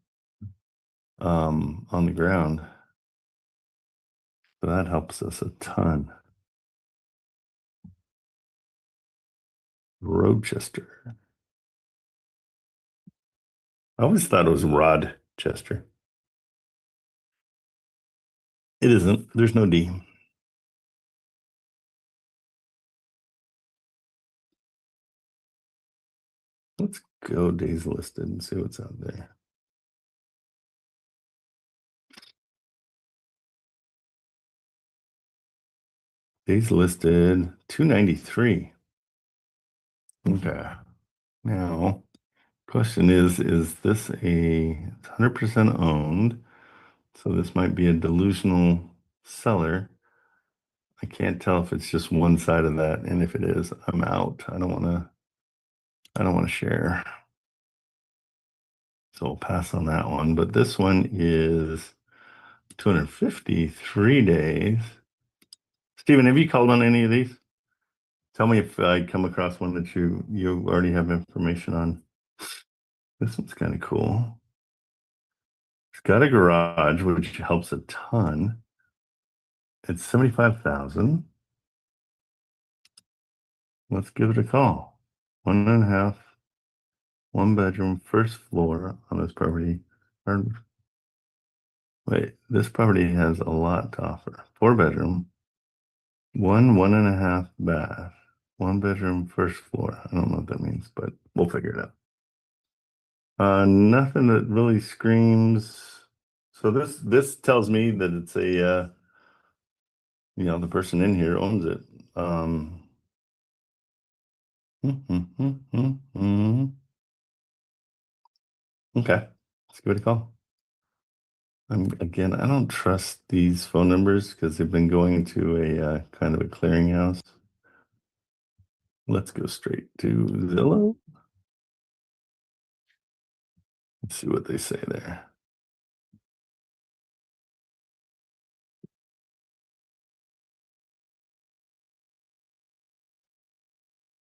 on the ground. So that helps us a ton. Rochester. I always thought it was Rodchester. It isn't. There's no D. Let's go days listed and see what's out there. Days listed 293. Okay. Now, question is this a 100% owned? So this might be a delusional seller. I can't tell if it's just one side of that, and if it is, I'm out. I don't want to share. So we'll pass on that one. But this one is 253 days. Steven, have you called on any of these? Tell me if I come across one that you already have information on. This one's kind of cool. It's got a garage, which helps a ton. It's 75,000. Let's give it a call. 1.5, 1 bedroom, first floor on this property. Wait, this property has a lot to offer. 4 bedroom, 1.5 bath, 1 bedroom, first floor. I don't know what that means, but we'll figure it out. Nothing that really screams. So this tells me that it's a the person in here owns it. Okay, let's give it a call. Again, I don't trust these phone numbers because they've been going to a kind of a clearinghouse. Let's go straight to Zillow. Let's see what they say there.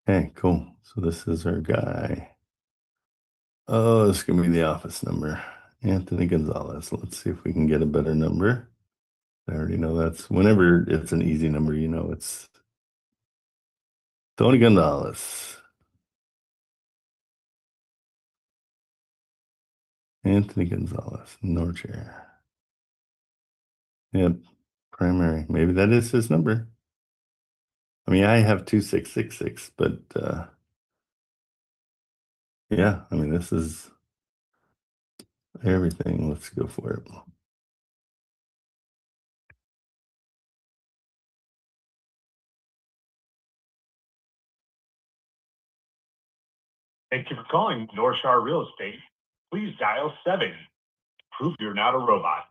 Okay, cool. So this is our guy. Oh, this is going to be the office number. Anthony Gonzalez. Let's see if we can get a better number. I already know that's whenever it's an easy number, it's Tony Gonzalez. Anthony Gonzalez, Norchair. Yep, primary. Maybe that is his number. I mean, I have 2666, but yeah, I mean, this is everything. Let's go for it. Thank you for calling North Shore Real Estate. Please dial 7. Prove you're not a robot.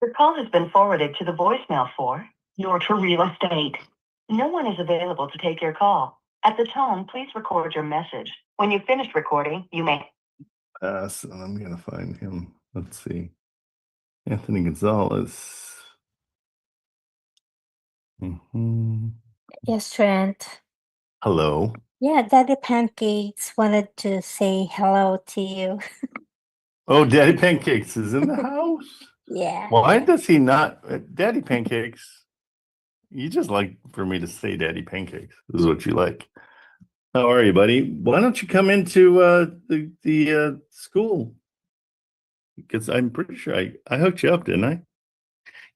Your call has been forwarded to the voicemail for North Real Estate. No one is available to take your call. At the tone, please record your message. When you've finished recording, you may Pass, and I'm gonna find him. Let's see. Anthony Gonzalez. Yes, Trent. Hello. Yeah, Daddy Pancakes wanted to say hello to you. Oh, Daddy Pancakes is in the house. Yeah. Why does he not? Daddy Pancakes. You just like for me to say Daddy Pancakes. This is what you like. How are you, buddy? Why don't you come into the school? Because I'm pretty sure I hooked you up, didn't I?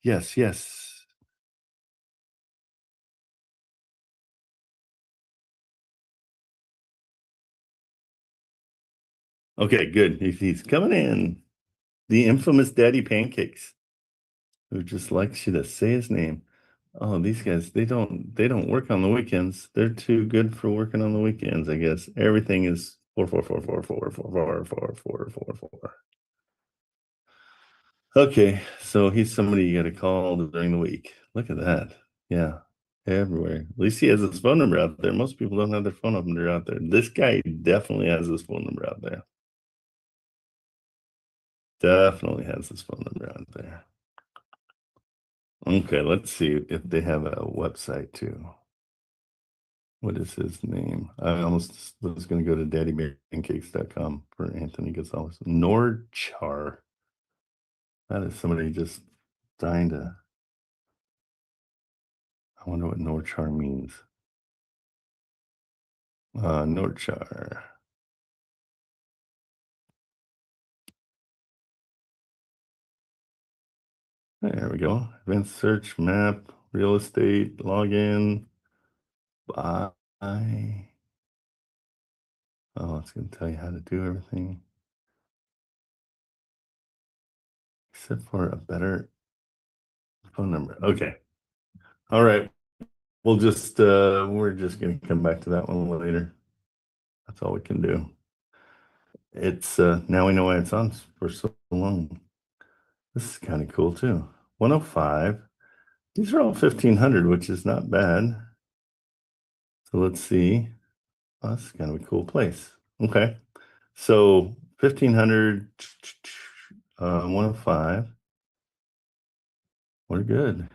Yes, yes. Okay, good. He's coming in. The infamous Daddy Pancakes, who just likes you to say his name. Oh, these guys, they don't work on the weekends. They're too good for working on the weekends, I guess. Everything is 4. Okay, so he's somebody you got to call during the week. Look at that. Yeah, everywhere. At least he has his phone number out there. Most people don't have their phone number out there. This guy definitely has his phone number out there. Definitely has his phone number out there. Okay, let's see if they have a website too. What is his name? I almost was going to go to daddypancakes.com for Anthony Gonzalez. Nordchar. That is somebody just dying to. I wonder what Nordchar means. Nordchar. There we go. Advanced search, map, real estate, login, buy. Oh, it's going to tell you how to do everything. Except for a better phone number. Okay. All right. We're just going to come back to that one later. That's all we can do. It's now we know why it's on for so long. This is kind of cool too. 105. These are all 1500, which is not bad. So let's see. Oh, that's kind of a cool place. Okay. So 1500, 105. We're good.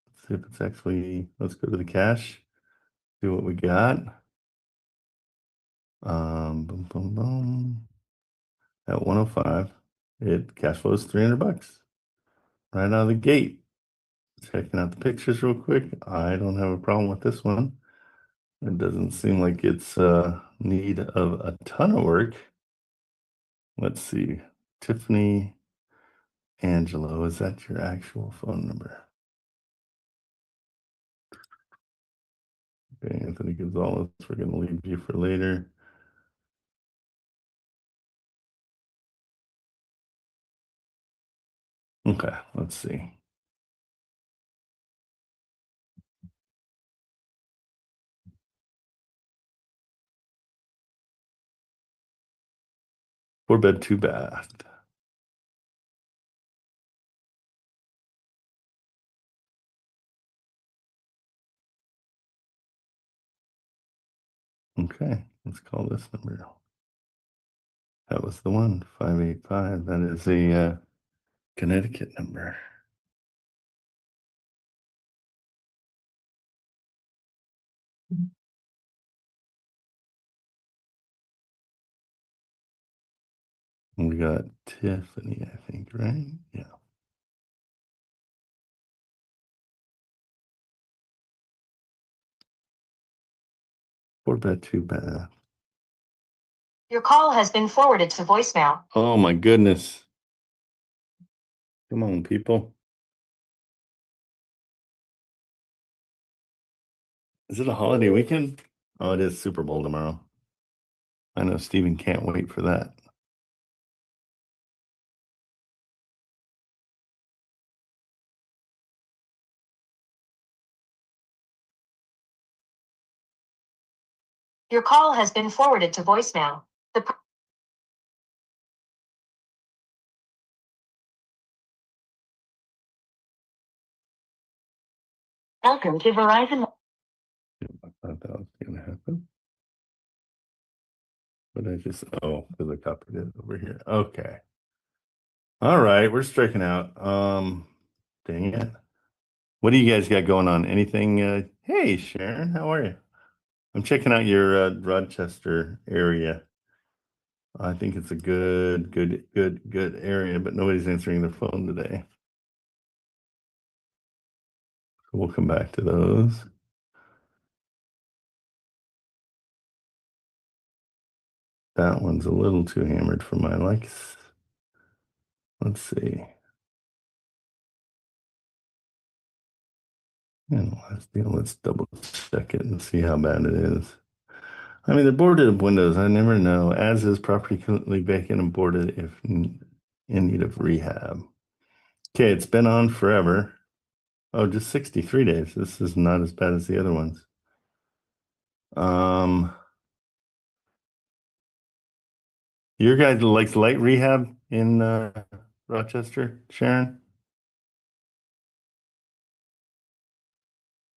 Let's see if it's actually, let's go to the cash, see what we got. Boom, boom, boom. At 105, it cash flows $300 right out of the gate. Checking out the pictures real quick. I don't have a problem with this one. It doesn't seem like it's need of a ton of work. Let's see. Tiffany Angelo, is that your actual phone number? Okay, Anthony Gonzalez, we're going to leave you for later. Okay, let's see. Four bed, two bath. Okay, let's call this number. That was the one, 585. That is a Connecticut number. We got Tiffany, I think, right? Yeah. Four bed, two bath. Your call has been forwarded to voicemail. Oh my goodness. Come on, people. Is it a holiday weekend? Oh, it is Super Bowl tomorrow. I know Steven can't wait for that. Your call has been forwarded to voicemail. Welcome to Verizon. I thought that was going to happen. But I just, oh, because I copied it over here. Okay. All right, we're striking out. Dang it. What do you guys got going on? Anything? Hey, Sharon, how are you? I'm checking out your Rochester area. I think it's a good area, but nobody's answering their phone today. We'll come back to those. That one's a little too hammered for my likes. Let's see. And last deal, let's double check it and see how bad it is. I mean, they're boarded up windows. I never know. As is property currently vacant and boarded if in need of rehab. Okay, it's been on forever. Oh, just 63 days. This is not as bad as the other ones. Your guy likes light rehab in Rochester, Sharon?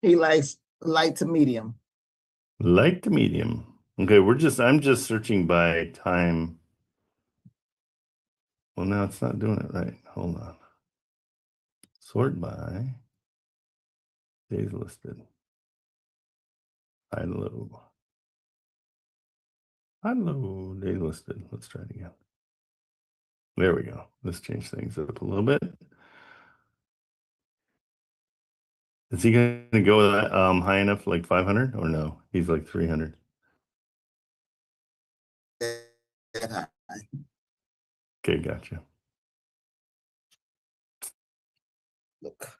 He likes light to medium. Light to medium. Okay, I'm just searching by time. Well, now it's not doing it right. Hold on. Sort by days listed. High low. High low days listed. Let's try it again. There we go. Let's change things up a little bit. Is he going to go that high enough, like 500, or no? He's like 300. Okay, gotcha. Look.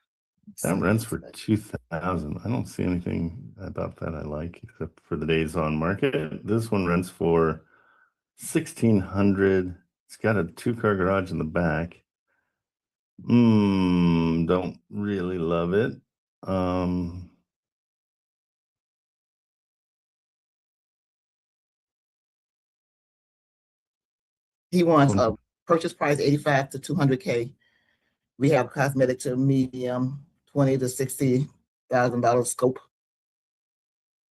That rents for 2,000. I don't see anything about that I like except for the days on market. This one rents for 1,600. It's got a 2-car garage in the back. Don't really love it. He wants a purchase price 85 to 200K. We have cosmetic to medium, $20 to $60,000 scope.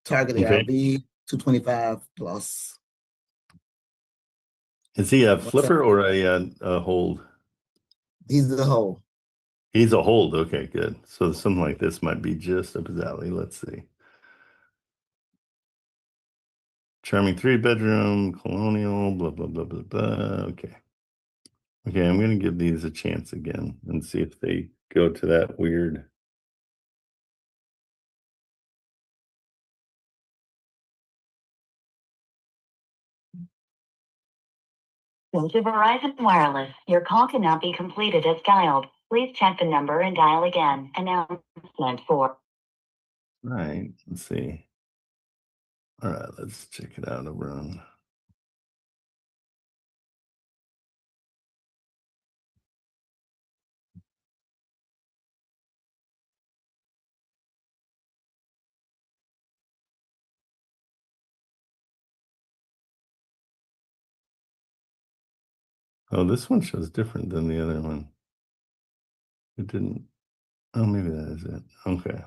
Target Okay. LV 225 plus. Is he a flipper or a hold? He's the whole. He's a hold. Okay, good. So something like this might be just up his alley. Let's see. Charming 3-bedroom, colonial, blah, blah, blah, blah, blah. Okay. Okay, I'm going to give these a chance again and see if they go to that weird. Thank you, Verizon Wireless. Your call cannot be completed as dialed. Please check the number and dial again. Announcement 4. Right, let's see. All right, let's check it out over on. Oh, this one shows different than the other one. It didn't. Oh, maybe that is it. Okay.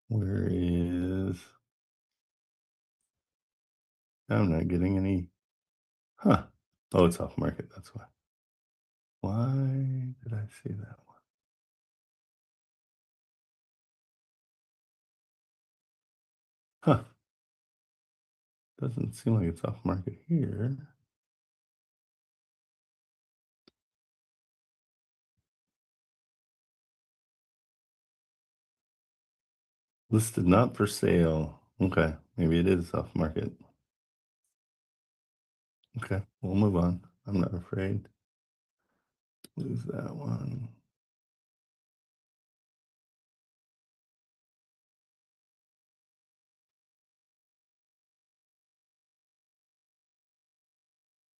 Where is. I'm not getting any. Huh. Oh, it's off market. That's why. Why did I see that one? Huh. Doesn't seem like it's off market here. Listed not for sale. Okay. Maybe it is off market. Okay. We'll move on. I'm not afraid. Lose that one.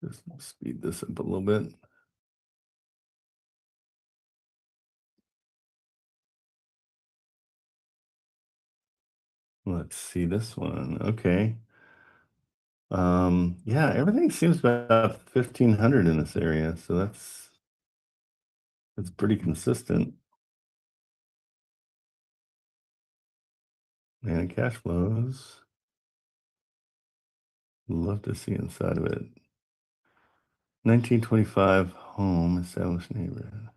Just speed this up a little bit. Let's see this one. Okay. Yeah, everything seems about 1,500 in this area, so that's pretty consistent. And cash flows. Love to see inside of it. 1925 home, established neighborhood.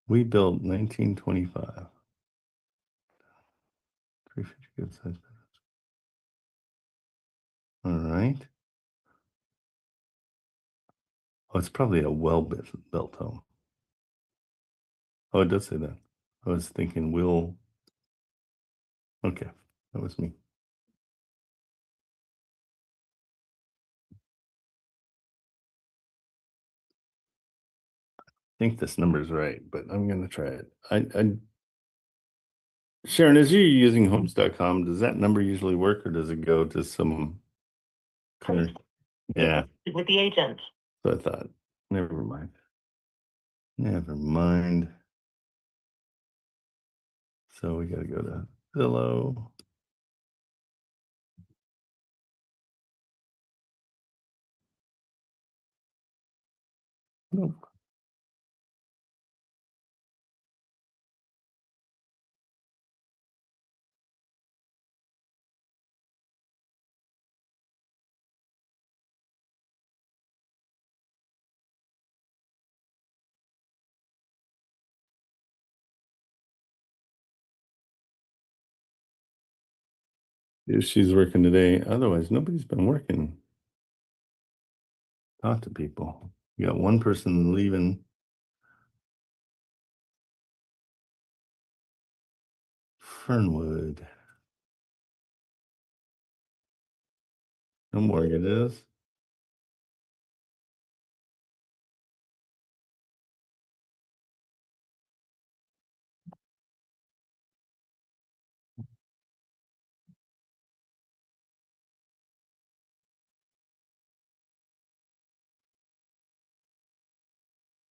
We built 1925. 350 good size bedrooms. All right. Oh, it's probably a well-built home. Oh, it does say that. I was thinking will. Okay, that was me. I think this number is right, but I'm going to try it. Sharon, as you're using homes.com, does that number usually work or does it go to some kind of, yeah, With the agent. so I thought, never mind. Never mind. So we got to go to Zillow. Nope. If she's working today, otherwise nobody's been working. Talk to people. You got one person leaving. Fernwood. No mortgages.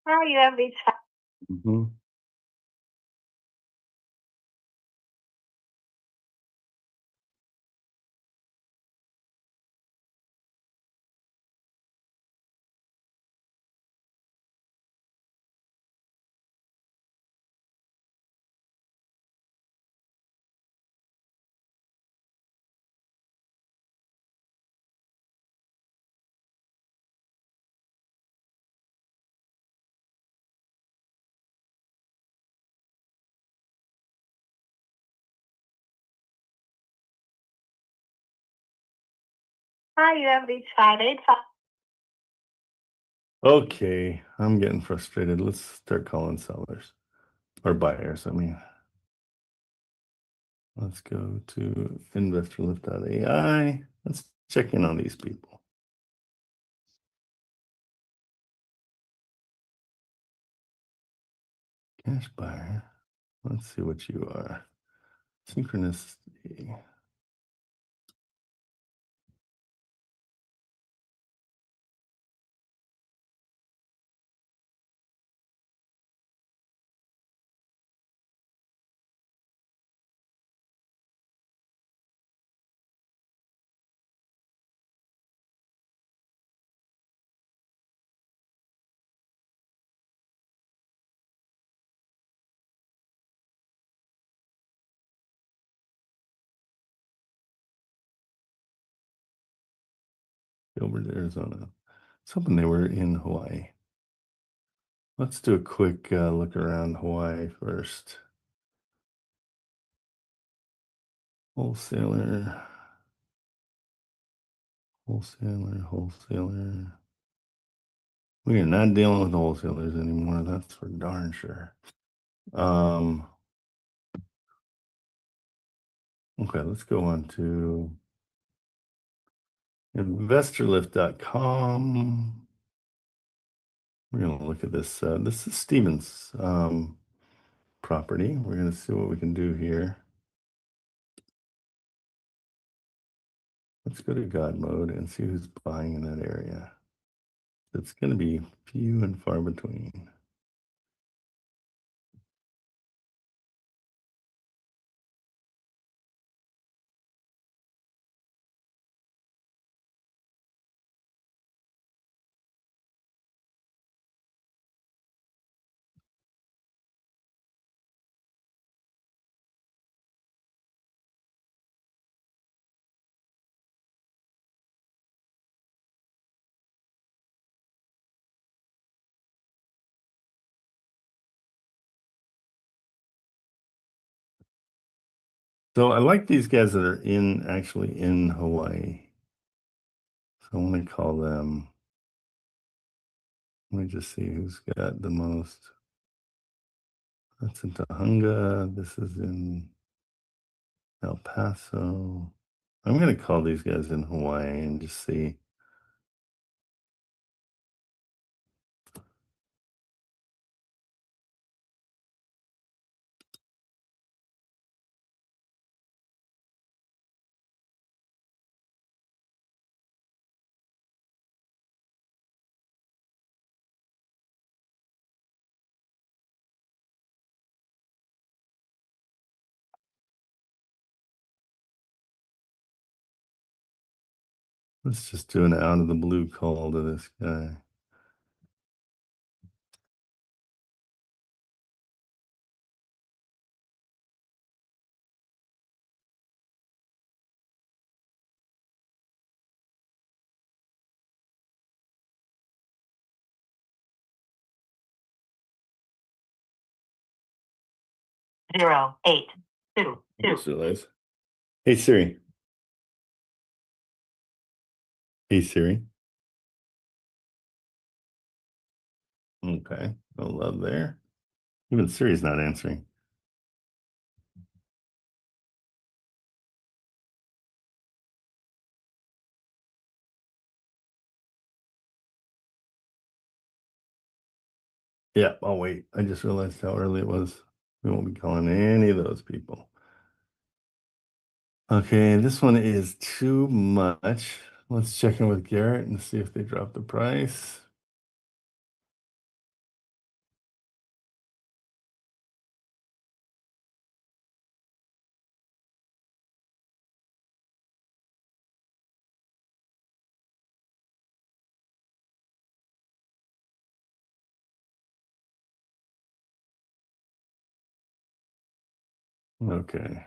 How you have these? Mm-hmm. How you have these Friday? Okay, I'm getting frustrated. Let's start calling sellers or buyers. I mean, let's go to investorlift.ai. Let's check in on these people. Cash buyer. Let's see what you are. Synchronicity. Gilbert, Arizona. I was hoping they were in Hawaii. Let's do a quick look around Hawaii first. Wholesaler. Wholesaler. We are not dealing with wholesalers anymore. That's for darn sure. Okay, let's go on to investorlift.com. We're going to look at this. This is Steven's property. We're going to see what we can do here. Let's go to God mode and see who's buying in that area. It's going to be few and far between. So I like these guys that are actually in Hawaii. So I want to call them. Let me just see who's got the most. That's in Tahunga. This is in El Paso. I'm going to call these guys in Hawaii and just see. Let's just do an out of the blue call to this guy. Zero, eight, two, I two. just realized. Hey Siri. Hey Siri. Okay, no love there. Even Siri's not answering. Yeah, I'll wait. I just realized how early it was. We won't be calling any of those people. Okay, this one is too much. Let's check in with Garrett and see if they drop the price. Okay.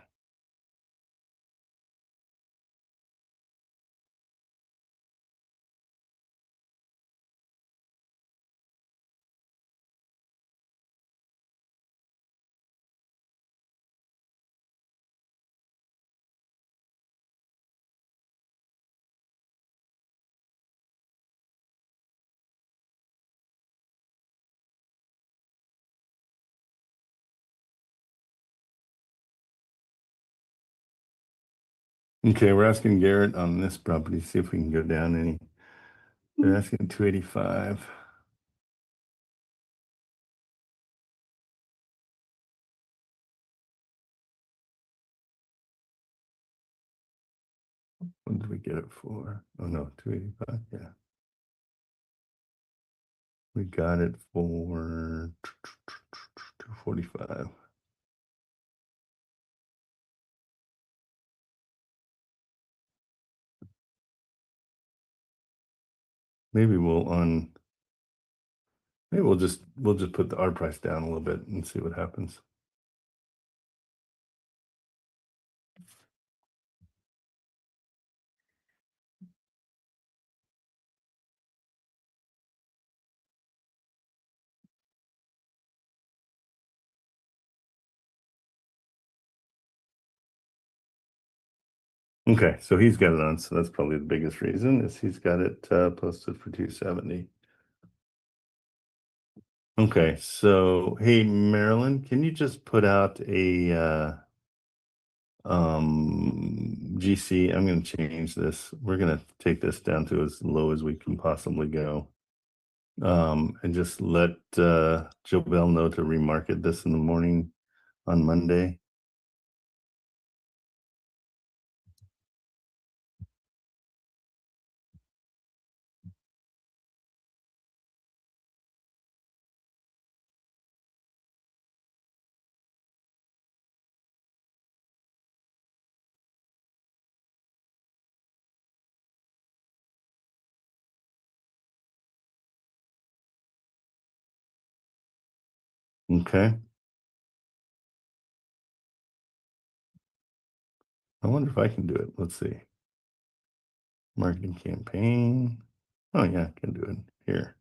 Okay, we're asking Garrett on this property, see if we can go down any. They're asking 285. What did we get it for? Oh no, 285, yeah. We got it for 245. Maybe we'll just put our price down a little bit and see what happens. Okay, so he's got it on, so that's probably the biggest reason is he's got it posted for 270. Okay, so hey Marilyn, can you just put out a GC? I'm going to change this. We're going to take this down to as low as we can possibly go. And just let Jobel know to remarket this in the morning on Monday. Okay. I wonder if I can do it. Let's see. Marketing campaign. Oh yeah, I can do it here.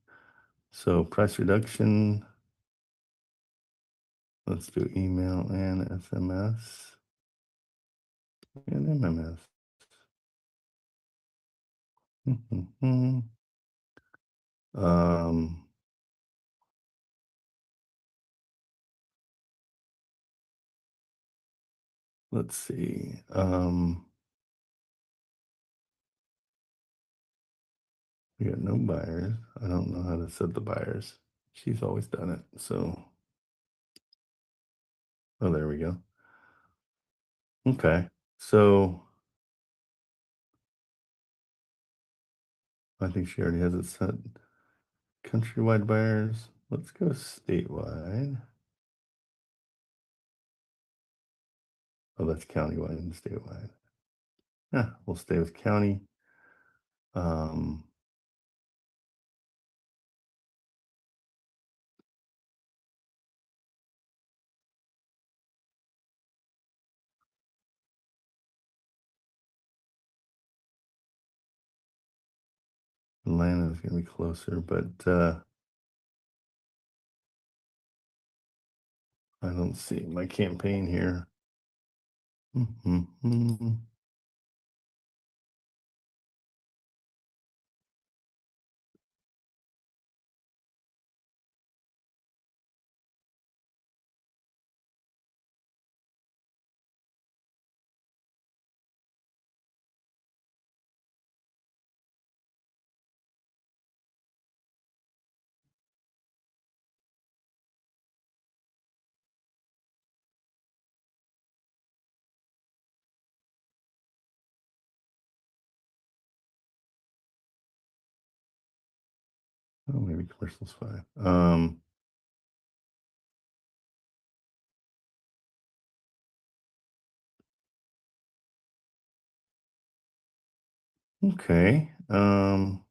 So price reduction. Let's do email and SMS. and MMS. Let's see. We got no buyers. I don't know how to set the buyers. She's always done it. So, oh, there we go. Okay. So I think she already has it set. Countrywide buyers. Let's go statewide. Oh, that's countywide and statewide. Yeah, we'll stay with county. Atlanta is going to be closer, but I don't see my campaign here. Oh, maybe commercial's fine. Okay. I'm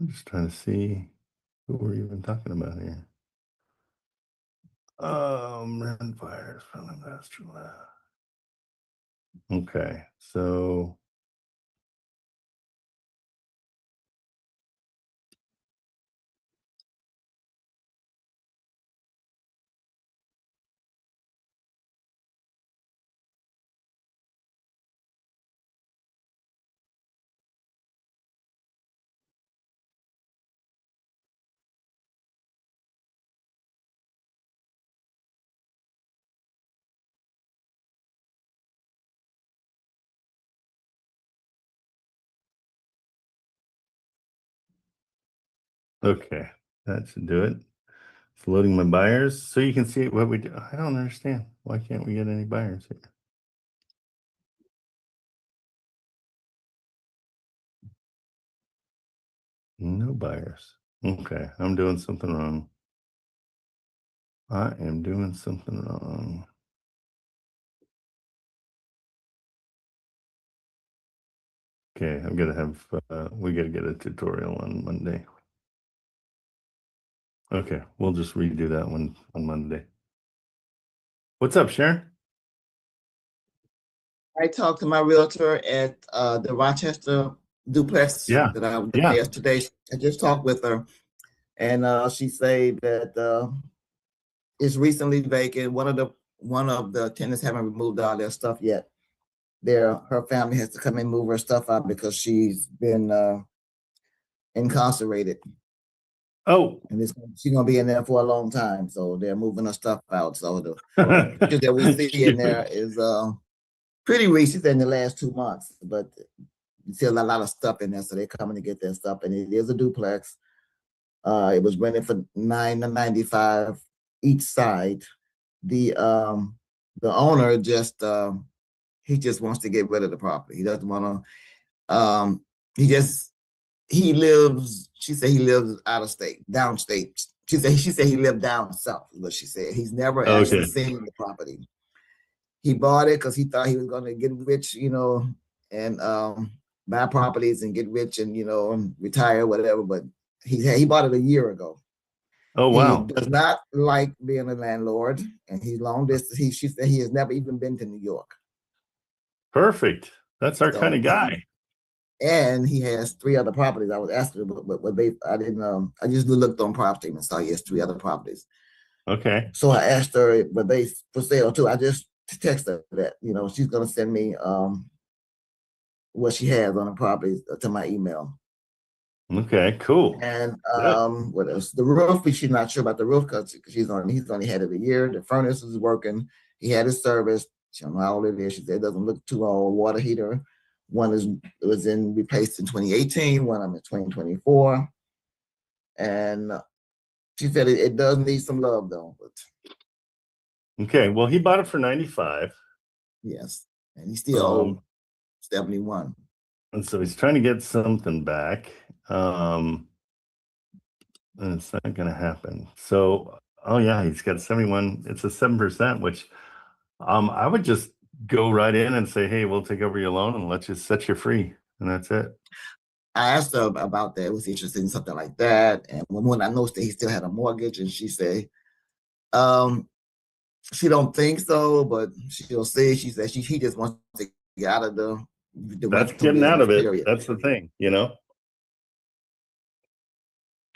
just trying to see who we're even talking about here. Rent buyers from industrial. Okay, so okay, that should do it. It's loading my buyers so you can see what we do. I don't understand. Why can't we get any buyers here? No buyers. Okay, I'm doing something wrong. I am doing something wrong. Okay, I'm gonna have, we gotta get a tutorial on Monday. Okay, we'll just redo that one on Monday. What's up, Sharon? I talked to my realtor at the Rochester duplex Yeah, that I was yeah. yesterday. I just talked with her, and she said that it's recently vacant. One of the tenants haven't removed all their stuff yet. Her family has to come and move her stuff out because she's been incarcerated. Oh, And she's gonna be in there for a long time, so they're moving her stuff out. So the picture that we see in there is pretty recent in the last 2 months, but you see a lot of stuff in there, so they're coming to get their stuff. And it is a duplex. It was rented for $9.95 each side. The owner just he just wants to get rid of the property. He doesn't want to. He lives. She said he lives out of state, downstate. She said he lived down south. Is what she said. He's never actually seen the property. He bought it because he thought he was going to get rich, and buy properties and get rich and and retire, whatever. But he bought it a year ago. Oh wow! He does not like being a landlord, and he's long distance. She said he has never even been to New York. Perfect. That's our kind of guy. And he has 3 other properties. I was asking, but I didn't. I just looked on PropStream and saw he has 3 other properties. Okay. So I asked her, but they for sale too. I just texted her that, you know, she's gonna send me what she has on the property to my email. Okay, cool. And Good. what else? The roof, she's not sure about the roof because he's only had it a year. The furnace is working. He had his service. She don't know how old it is. She said it doesn't look too old. Water heater. One was replaced in 2018, one I'm in 2024. And she said it does need some love though, but Okay, well, he bought it for 95. yes. And he's still old, 71. And so he's trying to get something back. And it's not going to happen. So, oh yeah, he's got 71. It's a 7%, which I would just go right in and say, hey, we'll take over your loan and let's just set you free. And that's it. I asked her about that. Was he interested in something like that? And when I noticed that he still had a mortgage, and she said, she don't think so, but she'll see. She said he just wants to get out of the That's rental getting out business, of it. period. That's the thing, you know?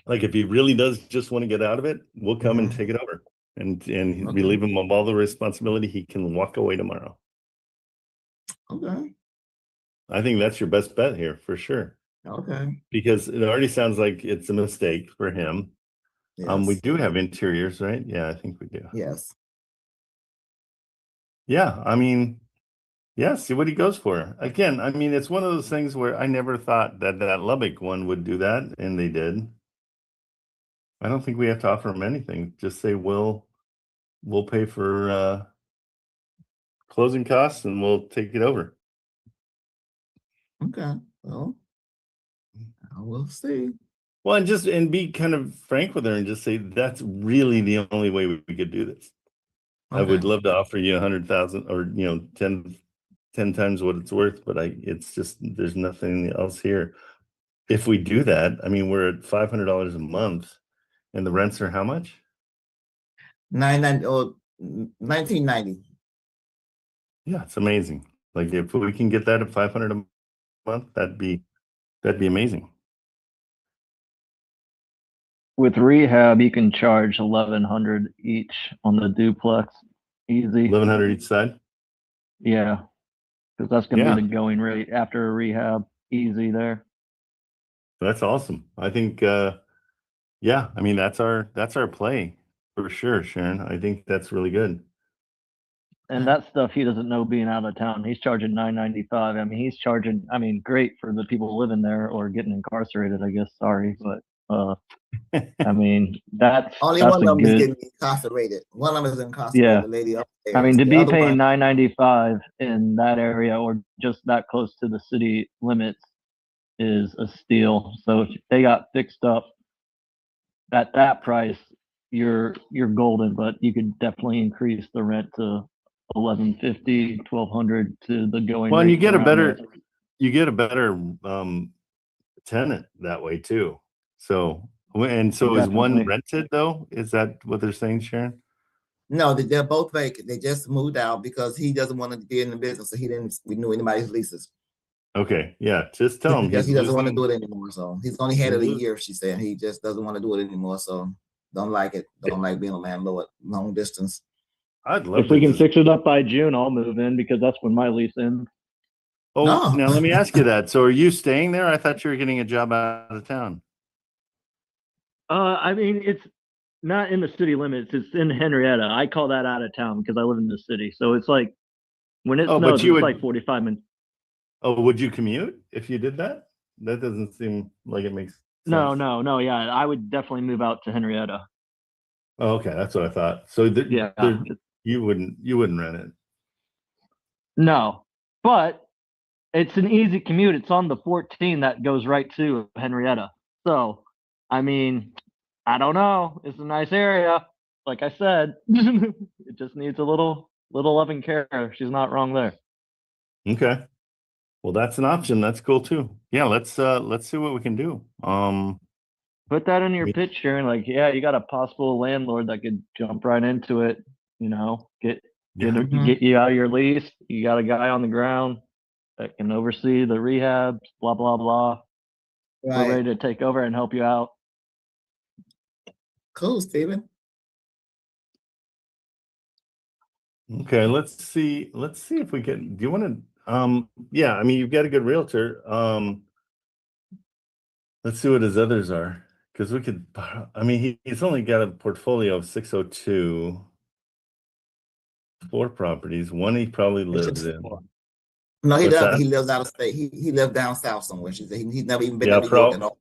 Like if he really does just want to get out of it, we'll come and take it over and relieve him of all the responsibility. He can walk away tomorrow. Okay. I think that's your best bet here for sure. Okay. Because it already sounds like it's a mistake for him. Yes. We do have interiors, right? Yeah, I think we do. Yes. Yeah, I mean, yeah, see what he goes for. Again, I mean, it's one of those things where I never thought that Lubbock one would do that, and they did. I don't think we have to offer him anything. Just say we'll pay for closing costs and we'll take it over. Okay. Well, I will see. Well, and be kind of frank with her and just say that's really the only way we could do this. Okay. I would love to offer you 100,000 or 10 times what it's worth, but it's just there's nothing else here. If we do that, I mean, we're at $500 a month, and the rents are how much? $19.90. Yeah, it's amazing. Like if we can get that at $500 a month, that'd be amazing. With rehab, you can charge $1,100 each on the duplex. Easy. $1,100 each side. Yeah, because that's going to be the going rate after a rehab. Easy there. That's awesome. I think, yeah, I mean that's our play for sure, Sharon. I think that's really good. And that stuff he doesn't know being out of town. He's charging $9.95. I mean, he's charging. I mean, great for the people living there or getting incarcerated. I guess. Sorry, but I mean, that's only that's one of them good, is getting incarcerated. One of them is incarcerated. Yeah. The lady upstairs. I mean, to The be other paying one- $9.95 in that area or just that close to the city limits is a steal. So if they got fixed up at that price, you're golden. But you could definitely increase the rent to $1,150, $1,200 to the going. Well, and you get a there. better tenant that way too. So is Definitely. one rented though? Is that what they're saying, Sharon? No, they're both vacant. They just moved out because he doesn't want to be in the business, so he didn't renew anybody's leases. Okay, yeah, just tell him Because he doesn't want to do it anymore. So he's only had it a Mhm. year, she said. He just doesn't want to do it anymore. So don't like it. Don't like being a landlord long distance. I'd love If we to can just- fix it up by June, I'll move in because that's when my lease ends. Oh, No. now let me ask you that. So are you staying there? I thought you were getting a job out of town. I mean, it's not in the city limits. It's in Henrietta. I call that out of town because I live in the city. So it's like when it Oh, but snows, you it's would- like 45 minutes. Oh, would you commute if you did that? That doesn't seem like it makes sense. No. Yeah, I would definitely move out to Henrietta. Oh, okay, that's what I thought. So you wouldn't rent it. No, but it's an easy commute. It's on the 14 that goes right to Henrietta. So, I mean, I don't know. It's a nice area. Like I said, it just needs a little loving care. She's not wrong there. Okay. Well, that's an option. That's cool too. Yeah, let's see what we can do. Put that in your pitch, Sharon. Like, yeah, you got a possible landlord that could jump right into it. You know, get you out of your lease. You got a guy on the ground that can oversee the rehabs. Blah blah blah. Right. We're ready to take over and help you out. Cool, Steven. Okay, let's see if we can. Do you want to? Yeah, I mean, you've got a good realtor. Let's see what his others are, because we could. I mean, he's only got a portfolio of 602, 4 properties. One he probably lives in. No, he What's doesn't. that? He lives out of state. He lives down south somewhere. She said he's never even been Yeah, to New York at all.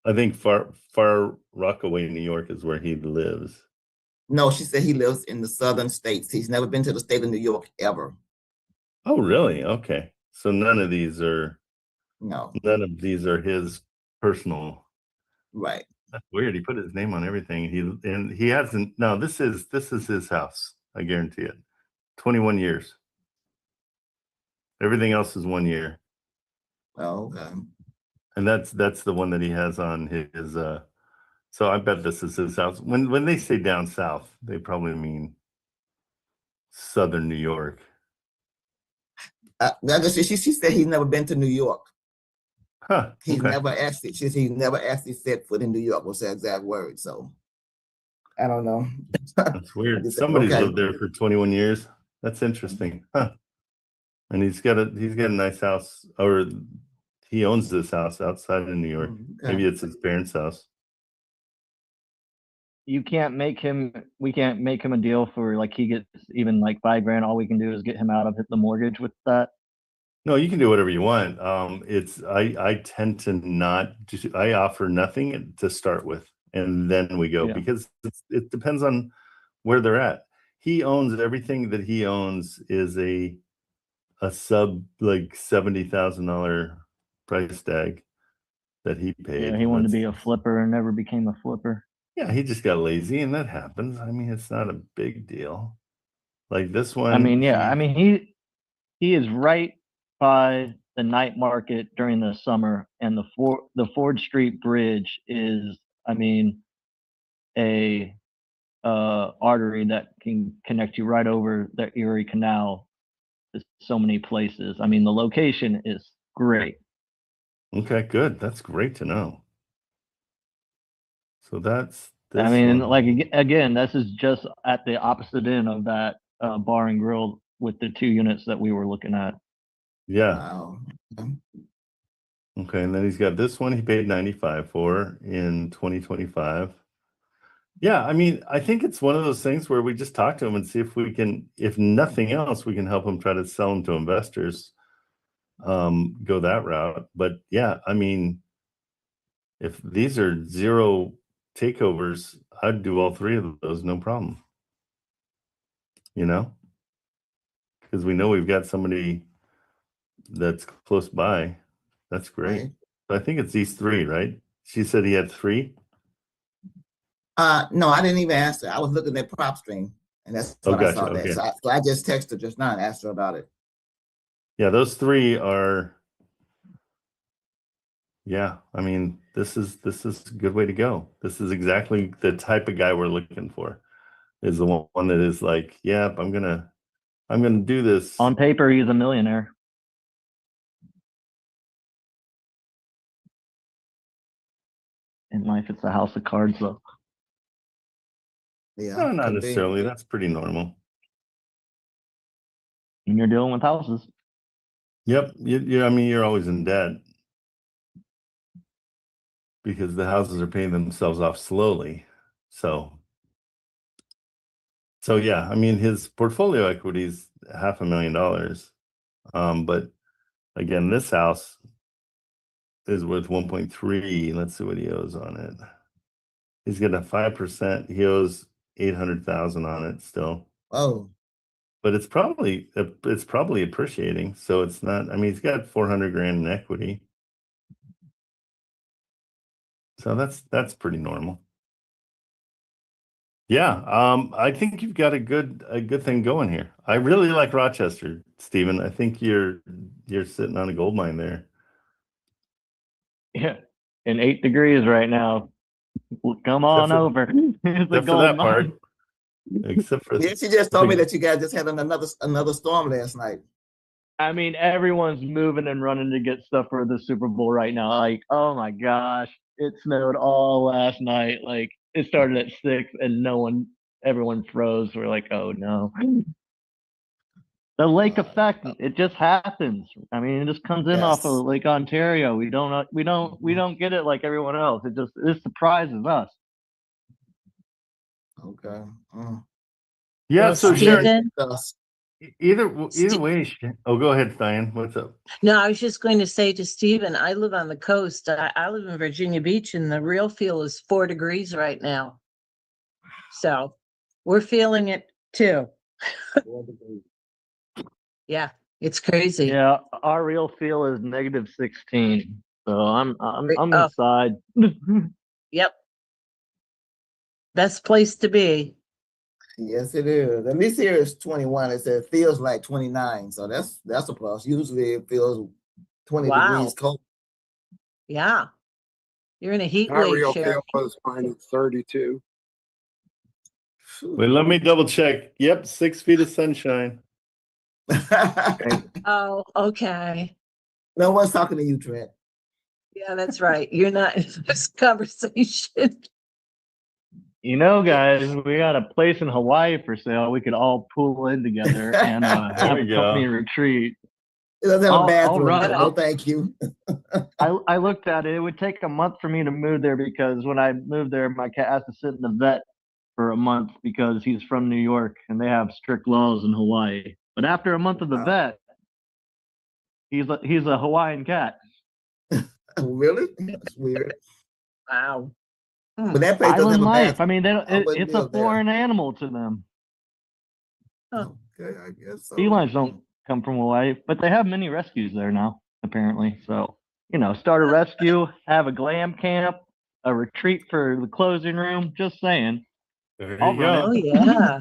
I think far Rockaway, New York, is where he lives. No, she said he lives in the southern states. He's never been to the state of New York ever. Oh, really? Okay. So none of these are No, his personal. right. That's weird. He put his name on everything. He hasn't. No, this is his house. I guarantee it. 21 years. Everything else is 1 year. Oh, okay. And that's the one that he has on his so I bet this is his house. When they say down south, they probably mean southern New York. She said he's never been to New York. Huh. He's Okay. never actually. She said he's never actually set foot in New York. Was the exact word. So I don't know. That's weird. Just- Somebody's okay. lived there for 21 years. That's interesting. Huh. And he's got a nice house, or he owns this house outside of New York. Okay. Maybe it's his parents' house. We can't make him a deal for like he gets even like $5,000. All we can do is get him out of the mortgage with that. No, you can do whatever you want. I tend to not. I offer nothing to start with, and then we go, Yeah. because it depends on where they're at. He owns everything that he owns is a sub like $70,000 price tag that he paid. Yeah, he wanted to be a flipper and never became a flipper. Yeah, he just got lazy, and that happens. I mean, it's not a big deal. Like this one. I mean, yeah, I mean he is right by the night market during the summer, and the Ford Street Bridge is, I mean, a artery that can connect you right over the Erie Canal to so many places. I mean, the location is great. Okay, good. That's great to know. So that's this I mean, one. like again, this is just at the opposite end of that bar and grill with the 2 units that we were looking at. Yeah. Wow. Okay, and then he's got this one he paid 95 for in 2025. Yeah, I mean, I think it's one of those things where we just talk to him and see if we can, if nothing else, we can help him try to sell them to investors, go that route. But yeah, I mean, if these are 0 takeovers, I'd do all 3 of those, no problem. You know, because we know we've got somebody that's close by. That's great. Right. I think it's these 3, right? She said he had 3. No, I didn't even ask her. I was looking at PropStream, and that's Oh, when I gotcha. saw that. Okay. So I just texted her just now and asked her about it. Yeah, those 3 are. Yeah, I mean, this is a good way to go. This is exactly the type of guy we're looking for. Is the one that is like, yeah, I'm gonna do this. On paper, he's a millionaire. In life, it's a house of cards, though. Yeah. No, not could be. necessarily. That's pretty normal. And you're dealing with houses. Yep. I mean, you're always in debt because the houses are paying themselves off slowly. So yeah, I mean, his portfolio equity is $500,000. But again, this house is worth 1.3. Let's see what he owes on it. He's got a 5%. He owes 800,000 on it still. Oh, But it's probably appreciating. So it's not. I mean, he's got 400 grand in equity. So that's pretty normal. Yeah, I think you've got a good thing going here. I really like Rochester, Stephen. I think you're sitting on a gold mine there. Yeah, in 8 degrees right now. Come on over. It's a Except for that gold part. mine. Except for yeah. She just told me that you guys just had another storm last night. I mean, everyone's moving and running to get stuff for the Super Bowl right now. Like, oh my gosh, it snowed all last night. Like, it started at 6 and everyone froze. We're like, oh no. The lake effect, it just happens. I mean, it just comes in off Yes. of Lake Ontario. We don't get it like everyone else. It surprises us. Okay. Mm. Yeah, Well, so Sharon, Stephen? Us. either Ste- way, oh, go ahead, Diane. What's up? No, I was just going to say to Stephen, I live on the coast. I live in Virginia Beach and the real feel is 4 degrees right now. So we're feeling it too. Yeah, it's crazy. Yeah, our real feel is -16. So I'm Oh. inside. Yep. Best place to be. Yes, it is. At least here it's 21. It says feels like 29. So that's a plus. Usually it feels 20 Wow. degrees cold. Yeah. You're in a heat My wave, real Sharon. feel was -32. Phew. Wait, let me double check. Yep, 6 feet of sunshine. Oh, okay. No one's talking to you, Trent. Yeah, that's right. You're not in this conversation. You know, guys, we got a place in Hawaii for sale. We could all pool in together and have we a go. company retreat. It doesn't have I'll a bathroom. run So it. no, thank you. I looked at it. It would take a month for me to move there because when I moved there, my cat has to sit in the vet for a month because he's from New York and they have strict laws in Hawaii. But after a month of the Wow. vet, he's a Hawaiian cat. Really? That's weird. Wow. But that place doesn't have Island a life. bathroom. I mean, they don't, I wouldn't it's a live there. foreign animal to them. Okay, I guess so. Felines don't come from Hawaii, but they have many rescues there now, apparently. So, start a rescue, have a glam camp, a retreat for the closing room. Just saying. There I'll you run go. Oh, yeah.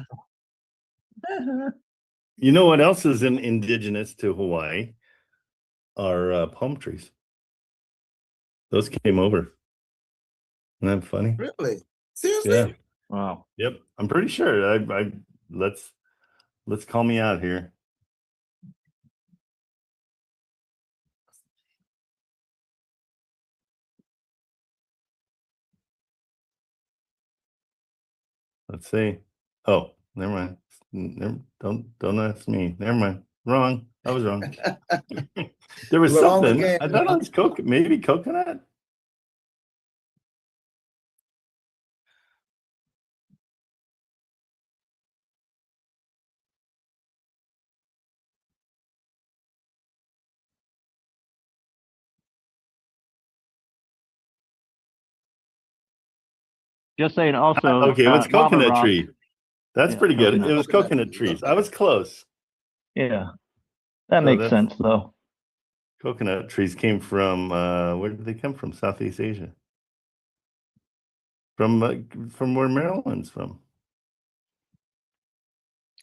You know what else is indigenous to Hawaii? Are palm trees. Those came over. Isn't that funny? Really? Seriously? Yeah. Wow. Yep. I'm pretty sure. I let's call me out here. Let's see. Oh, never mind. Don't ask me. Never mind. Wrong. I was wrong. There was Wrong something. again. I thought it was maybe coconut. Just saying also. Okay, it was Lava coconut rock. tree. That's Yeah, pretty good. coconut. It was coconut trees. I was close. Yeah. That So makes that's- sense though. Coconut trees came from where did they come from? Southeast Asia. From where Maryland's from.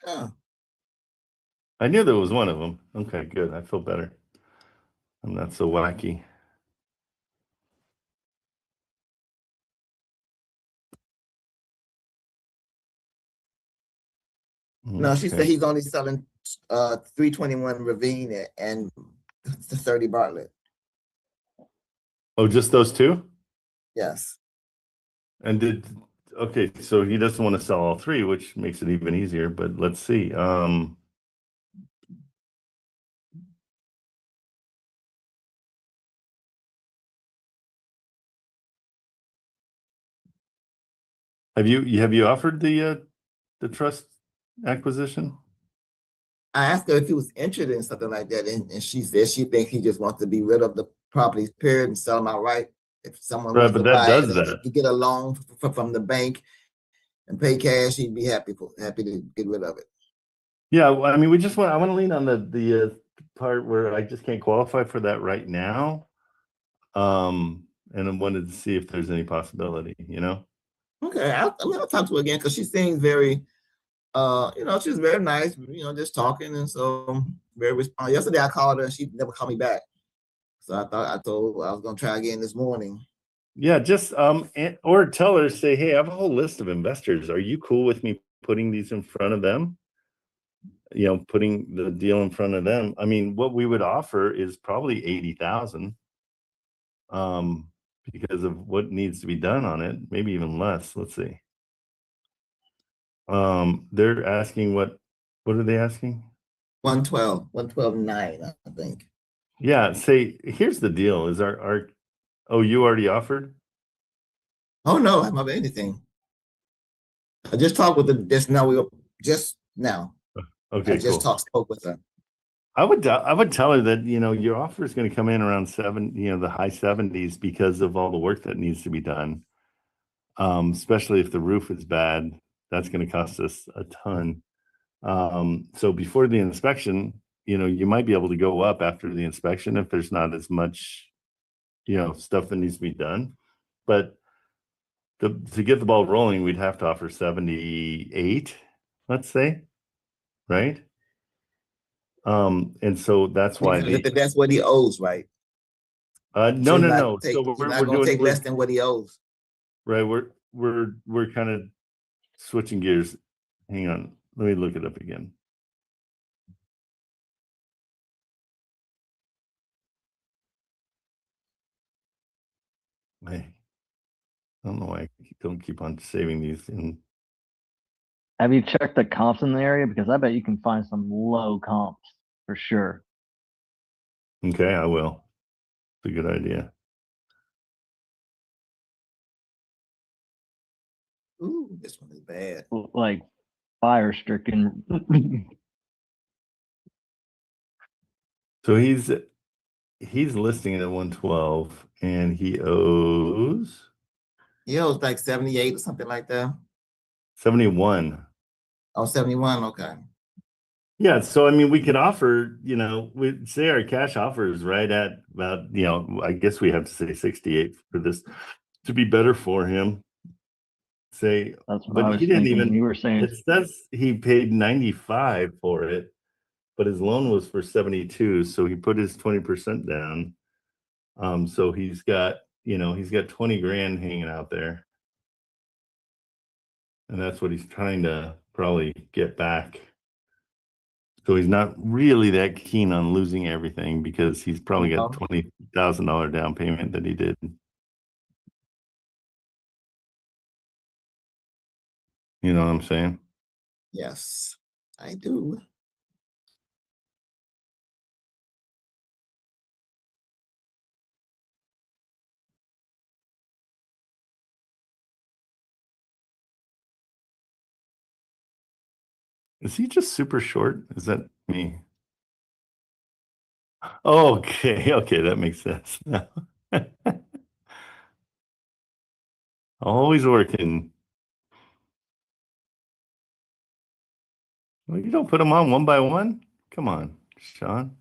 Oh. I knew there was one of them. Okay, good. I feel better. I'm not so wacky. No, she Okay. said he's only selling 321 Ravine and 30 Bartlett. Oh, just those two? Yes. And okay, so he doesn't want to sell all three, which makes it even easier, but let's see. Have you offered the trust acquisition? I asked her if he was interested in something like that, and she said she thinks he just wants to be rid of the properties, period, and sell them outright. If someone Right, wants but to that buy does it, that. to get a loan from the bank and pay cash, he'd be happy to get rid of it. Yeah, well, I mean, I want to lean on the part where I just can't qualify for that right now. And I wanted to see if there's any possibility, Okay, I'll talk to her again because she seems very, she's very nice, just talking, and so very responsive. Yesterday I called her and she never called me back, so I told her I was gonna try again this morning. Yeah, just or tell her, say, hey, I have a whole list of investors. Are you cool with me putting these in front of them? Putting the deal in front of them. I mean, what we would offer is probably 80,000. Because of what needs to be done on it, maybe even less. Let's see. They're asking what are they asking? 112, 112.9, I think. Yeah, say here's the deal: is our oh, you already offered? Oh no, I haven't have anything. I just talked with the just now. Okay, I just cool. spoke with her. I would tell her that your offer is going to come in around the high 70s because of all the work that needs to be done. Especially if the roof is bad, that's going to cost us a ton. So before the inspection, you might be able to go up after the inspection if there's not as much, stuff that needs to be done. But to get the ball rolling, we'd have to offer 78, let's say, right? And so that's why Because that's what he owes, right? no. So He's we're not gonna doing take less than what he owes. right. We're kind of switching gears. Hang on, let me look it up again. I don't know why I don't keep on saving these. Have you checked the comps in the area? Because I bet you can find some low comps for sure. Okay, I will. It's a good idea. Ooh, this one is bad. Like fire stricken. So he's listing it at 112 and he owes Like 78 or something like that. 71. Oh, 71, okay. Yeah, so I mean we could offer, we say our cash offer is right at about, I guess we have to say 68 for this to be better for him. Say, That's what but I was he didn't thinking. even, You were saying it says he paid 95 for it, but his loan was for 72, so he put his 20% down. So he's got 20 grand hanging out there. And that's what he's trying to probably get back. So he's not really that keen on losing everything because he's probably got $20,000 down payment that he did. You know what I'm saying? Yes, I do. Is he just super short? Is that me? Okay, that makes sense. Always working. Well, you don't put them on one by one? Come on, Sean.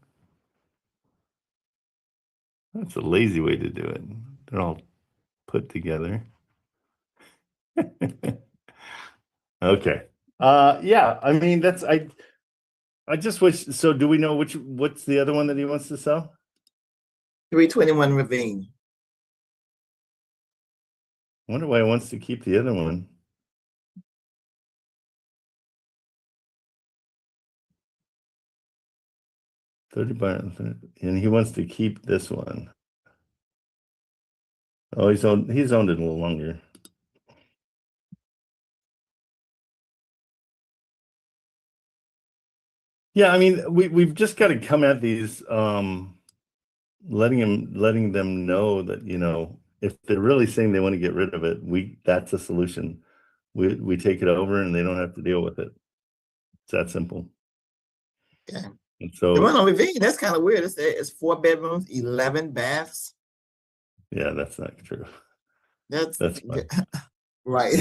That's a lazy way to do it. They're all put together. Okay. Yeah, I mean I just wish, so do we know what's the other one that he wants to sell? 321 Ravine. I wonder why he wants to keep the other one. And he wants to keep this one. Oh, he's owned it a little longer. Yeah, I mean, we've just got to come at these letting them know that, if they're really saying they want to get rid of it, that's a solution. We take it over and they don't have to deal with it. It's that simple. Yeah. And so the one on Ravine, that's kind of weird. It's 4 bedrooms, 11 baths. yeah, that's not true. That's fine. right.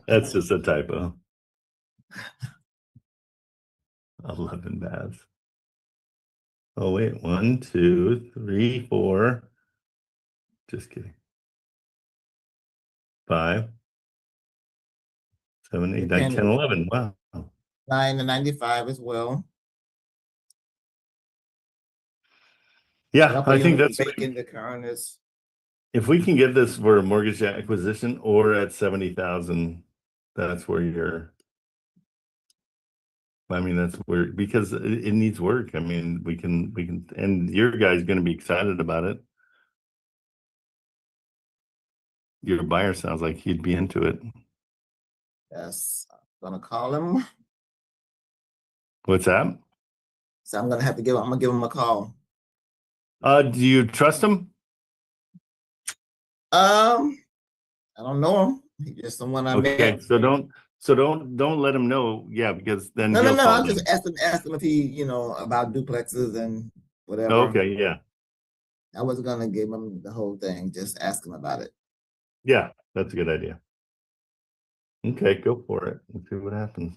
That's just a typo. 11 baths. Oh wait, 1, 2, 3, 4. Just kidding. 5, 7, 8, 9, 10, 11. Wow. 9 and 95 as well. Yeah, I think that's vacant. The current is. If we can get this for a mortgage acquisition or at 70,000, that's where that's where, because it needs work. I mean, we can, and your guy's going to be excited about it. Your buyer sounds like he'd be into it. Yes, I'm gonna call him. What's that? So I'm gonna give him a call. Do you trust him? I don't know him. He's just someone I Okay, met. so don't let him know. Yeah, because then No, he'll no. call I just them. asked him if he, about duplexes and whatever. Okay, yeah. I wasn't gonna give him the whole thing, just ask him about it. Yeah, that's a good idea. Okay, go for it. Let's see what happens.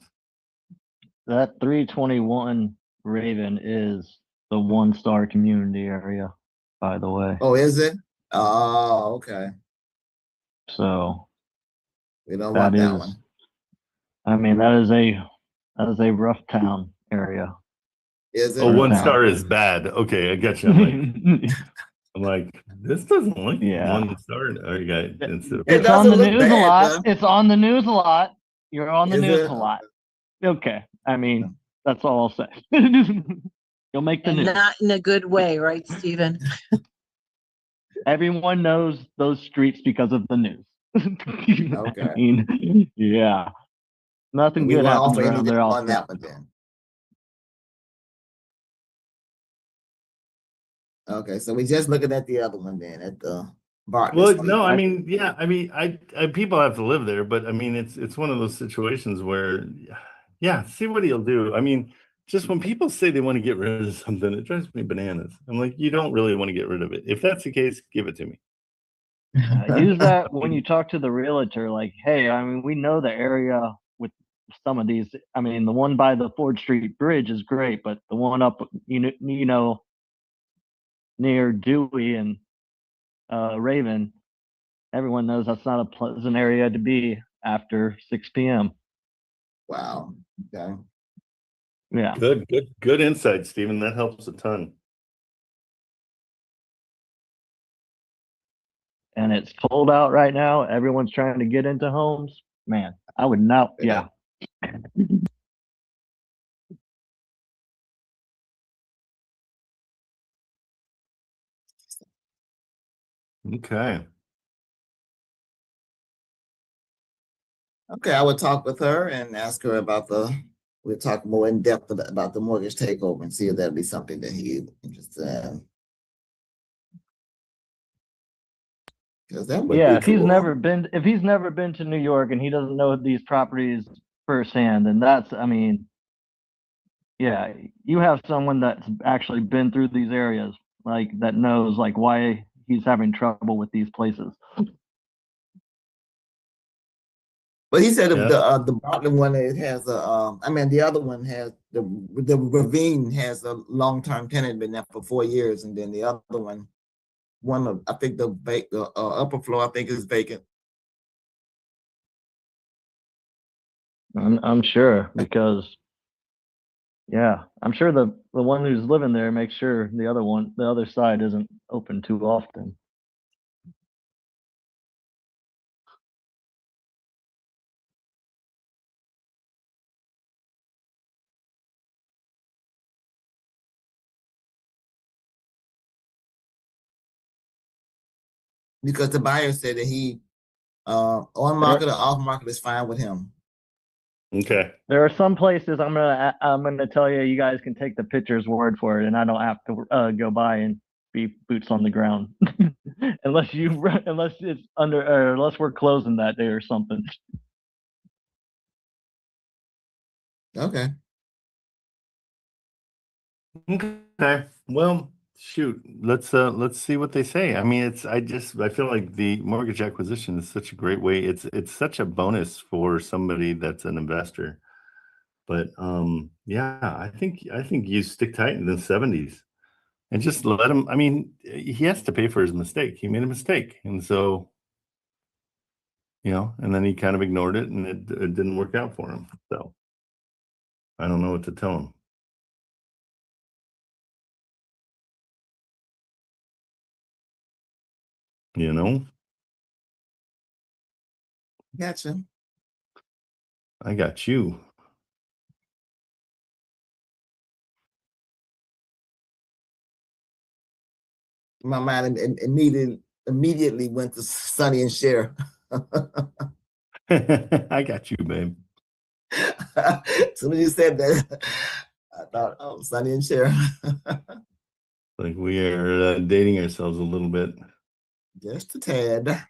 That 321 Raven is the 1-star community area, by the way. Oh, is it? Oh, okay. So We don't that want that is, one. I mean, that is a rough town area. Is it? Oh, one Okay. star is bad. Okay, I got you. I'm like, this doesn't look Yeah. 1 star. Oh, you got instead of It It's on doesn't the look news a bad, lot. though. It's on the news a lot. You're on the Is news it? a lot. Okay. I mean, that's all I'll say. You'll make the And news. not in a good way, right, Stephen? Everyone knows those streets because of the news. Okay. I mean, yeah. Nothing We good won't happens offer around anything there on often. that one then. Okay, so we're just looking at the other one then, at the Bartlett Well, Street. no, I mean, yeah, I mean, I people have to live there, but I mean, it's one of those situations where, yeah, see what he'll do. I mean, just when people say they want to get rid of something, it drives me bananas. I'm like, you don't really want to get rid of it. If that's the case, give it to me. Use that when you talk to the realtor, like, hey, I mean, we know the area with some of these. I mean, the one by the Ford Street Bridge is great, but the one up, near Dewey and Raven, everyone knows that's not a pleasant area to be after 6 p.m. Wow. Okay. Yeah. Good insight, Stephen. That helps a ton. And it's cold out right now. Everyone's trying to get into homes. Man, I would not. Yeah. Okay. Okay, I would talk with her and ask her about we'll talk more in depth about the mortgage takeover and see if that'd be something that he's interested in. Because that would Yeah, be if he's cool. never been to New York and he doesn't know these properties firsthand, then that's, I mean, yeah, you have someone that's actually been through these areas, like that knows like why he's having trouble with these places. But he said Yeah. the Bartlett one, it has the other one has the Ravine has a long-term tenant, been there for 4 years, and then the other one I think the upper floor I think is vacant. I'm sure, because yeah, I'm sure the one who's living there makes sure the other side isn't open too often. Because the buyer said that he on market or off market is fine with him. Okay. There are some places I'm gonna tell you, you guys can take the picture's word for it, and I don't have to go by and be boots on the ground unless it's under or unless we're closing that day or something. Okay. Okay. Well, shoot. Let's see what they say. I mean, I feel like the mortgage acquisition is such a great way. It's such a bonus for somebody that's an investor. But yeah, I think you stick tight in the 70s and just let him. I mean, he has to pay for his mistake. He made a mistake, and so and then he kind of ignored it, and it didn't work out for him. So I don't know what to tell him. Gotcha. I got you. My mind immediately went to Sonny and Cher. I got you, babe. So when you said that, I thought, oh, Sonny and Sharon. Like we are dating ourselves a little bit. Just a tad.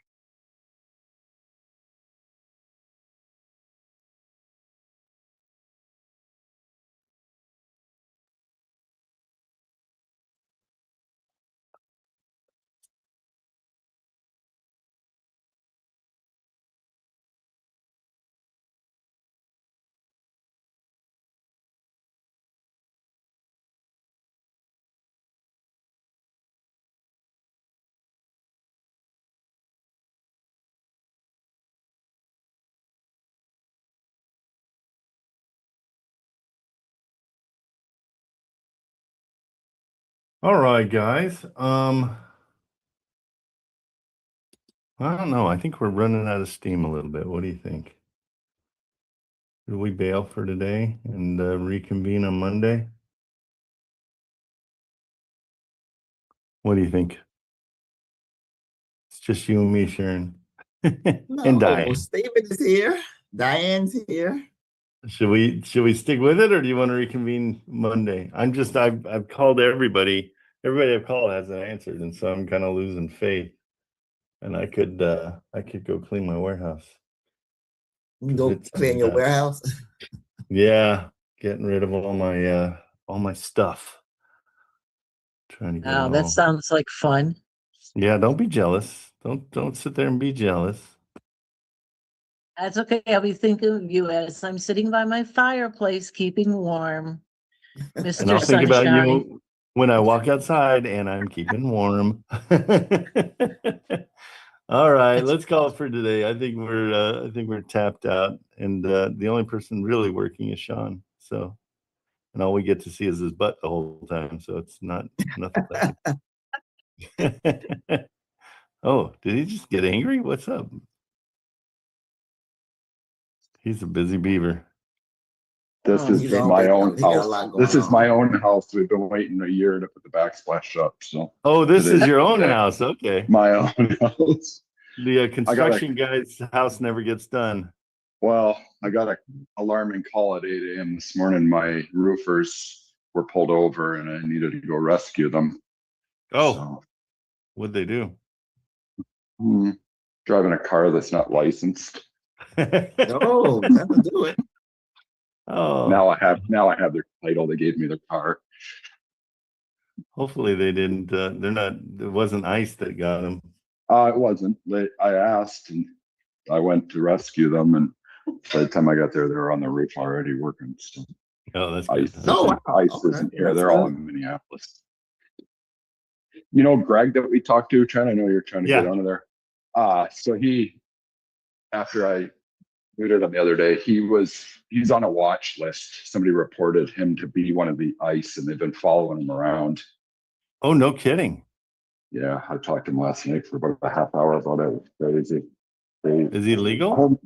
All right, guys. I don't know. I think we're running out of steam a little bit. What do you think? Do we bail for today and reconvene on Monday? What do you think? It's just you and me, Sharon. And No, Diane. Stephen is here. Diane's here. Should we stick with it, or do you want to reconvene Monday? I've called everybody. Everybody I've called hasn't answered, and so I'm kind of losing faith. And I could go clean my warehouse. You can go It's, clean your warehouse. Yeah, getting rid of all my stuff. Trying to get Oh, it that all. sounds like fun. Yeah, don't be jealous. Don't sit there and be jealous. That's okay. I'll be thinking of you as I'm sitting by my fireplace, keeping warm. And Mr. I'll think about Sunshine. you when I walk outside and I'm keeping warm. All right, let's call it for today. I think we're tapped out, and the only person really working is Sean. So, and all we get to see is his butt the whole time. So it's nothing like Oh, did he just get angry? What's up? He's a busy beaver. This Oh, is he's my always- own he got a house. lot going This is on. my own house. We've been waiting a year to put the backsplash up. So Oh, this Today- is your own house. Okay. my own house. The construction guy's house never gets done. Well, I got an alarming call at 8 a.m. this morning. My roofers were pulled over and I needed to go rescue them. Oh, So, what'd they do? driving a car that's not licensed. No, that'll do it. Oh, Now I have their title. They gave me their car. hopefully they didn't. It wasn't ice that got them. It wasn't. I asked and I went to rescue them, and by the time I got there, they were on the roof already working. So Oh, that's ice, good. Oh, wow. ice Okay, isn't here. that's They're all good. in Minneapolis. You know, Greg that we talked to, Trent, I know you're trying to get Yeah. onto there. So after I muted him the other day, he's on a watch list. Somebody reported him to be one of the ICE, and they've been following him around. Oh, no kidding. Yeah, I talked to him last night for about a half hour about it. It was crazy. Is he legal?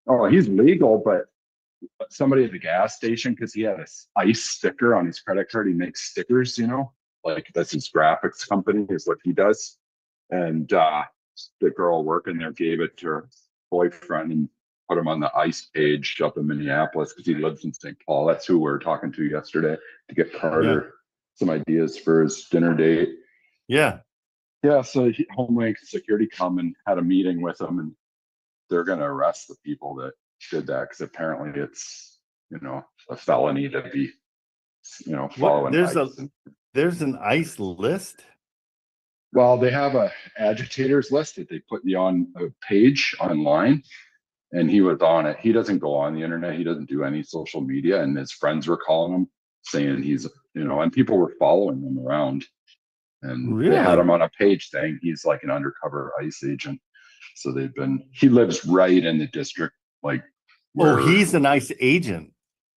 Oh, he's legal, but somebody at the gas station, because he had a ICE sticker on his credit card. He makes stickers, like that's his graphics company is what he does. And the girl working there gave it to her boyfriend and put him on the ICE page up in Minneapolis because he lives in St. Paul. That's who we were talking to yesterday to get Carter some ideas for his dinner date. Yeah. Yeah, so Homeland Security come and had a meeting with him, and they're going to arrest the people that did that because apparently it's a felony to be following ICE. There's an ICE list. Well, they have a agitators list that they put you on a page online, and he was on it. He doesn't go on the internet. He doesn't do any social media, and his friends were calling him saying he's and people were following him around, and they had him on a page saying he's like an undercover ICE agent. So he lives right in the district, like he's an ICE agent.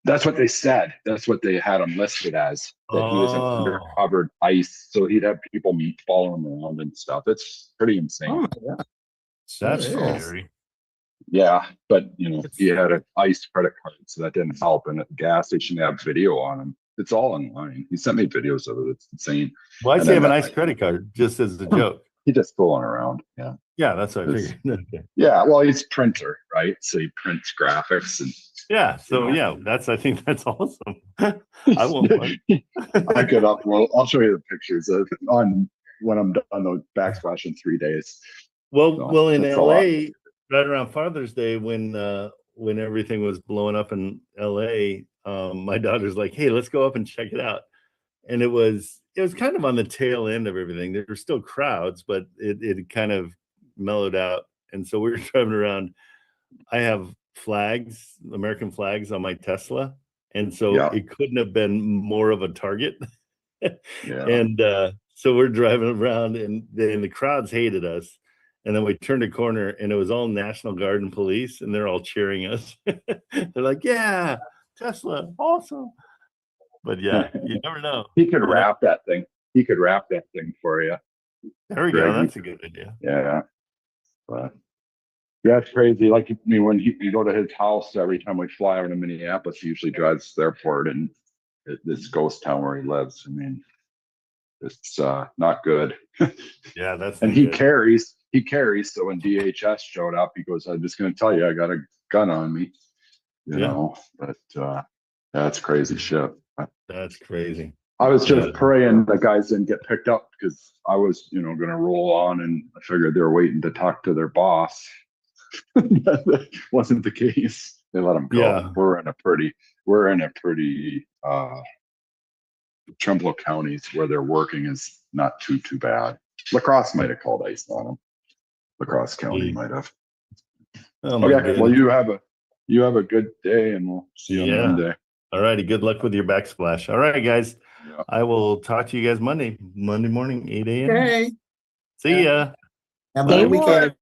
That's what they said. That's what they had him listed as, that he was an undercover ICE. So he'd have people follow him around and stuff. It's pretty insane. Oh my God. That's Sure is. scary. Yeah, but he had an ICE credit card, so that didn't help. And at the gas station, they have video on him. It's all online. He sent me videos of it. It's insane. Why does he have an ICE credit card? Just as a joke. He just fooling around. Yeah. Yeah, that's what I figured. Okay. Yeah, well, he's a printer, right? So he prints graphics, and Yeah. So yeah, I think that's awesome. I want one. I could upload. I'll show you the pictures on when I'm done the backsplash in 3 days. Well, in that's a lot. LA, right around Father's Day, when everything was blowing up in LA, my daughter's like, "Hey, let's go up and check it out." And it was kind of on the tail end of everything. There were still crowds, but it kind of mellowed out. And so we were driving around. I have flags, American flags on my Tesla. And so it couldn't have been more of a target. And so we're driving around and the crowds hated us. And then we turned a corner and it was all National Guard and police and they're all cheering us. They're like, yeah, Tesla, awesome. But yeah, you never know. He could wrap that thing. He could wrap that thing for you. There we go. That's a good idea. Yeah. But yeah, it's crazy. Like when you go to his house, every time we fly over to Minneapolis, he usually drives to the airport and this ghost town where he lives. I mean, it's not good. Yeah, that's and he carries. So when DHS showed up, he goes, "I'm just going to tell you, I got a gun on me." You know, but that's crazy shit. That's crazy. I was just praying the guys didn't get picked up because I was, going to roll on and I figured they were waiting to talk to their boss. That wasn't the case. They let them go. Yeah. We're in a pretty Trumbull counties where they're working is not too bad. La Crosse might have called ICE on them. La Crosse County might have. Oh, okay. Well, you have a good day and we'll see you on Monday. All righty. Good luck with your backsplash. All right, guys. Yeah. I will talk to you guys Monday morning, 8 a.m. Okay. See ya. Have a good weekend.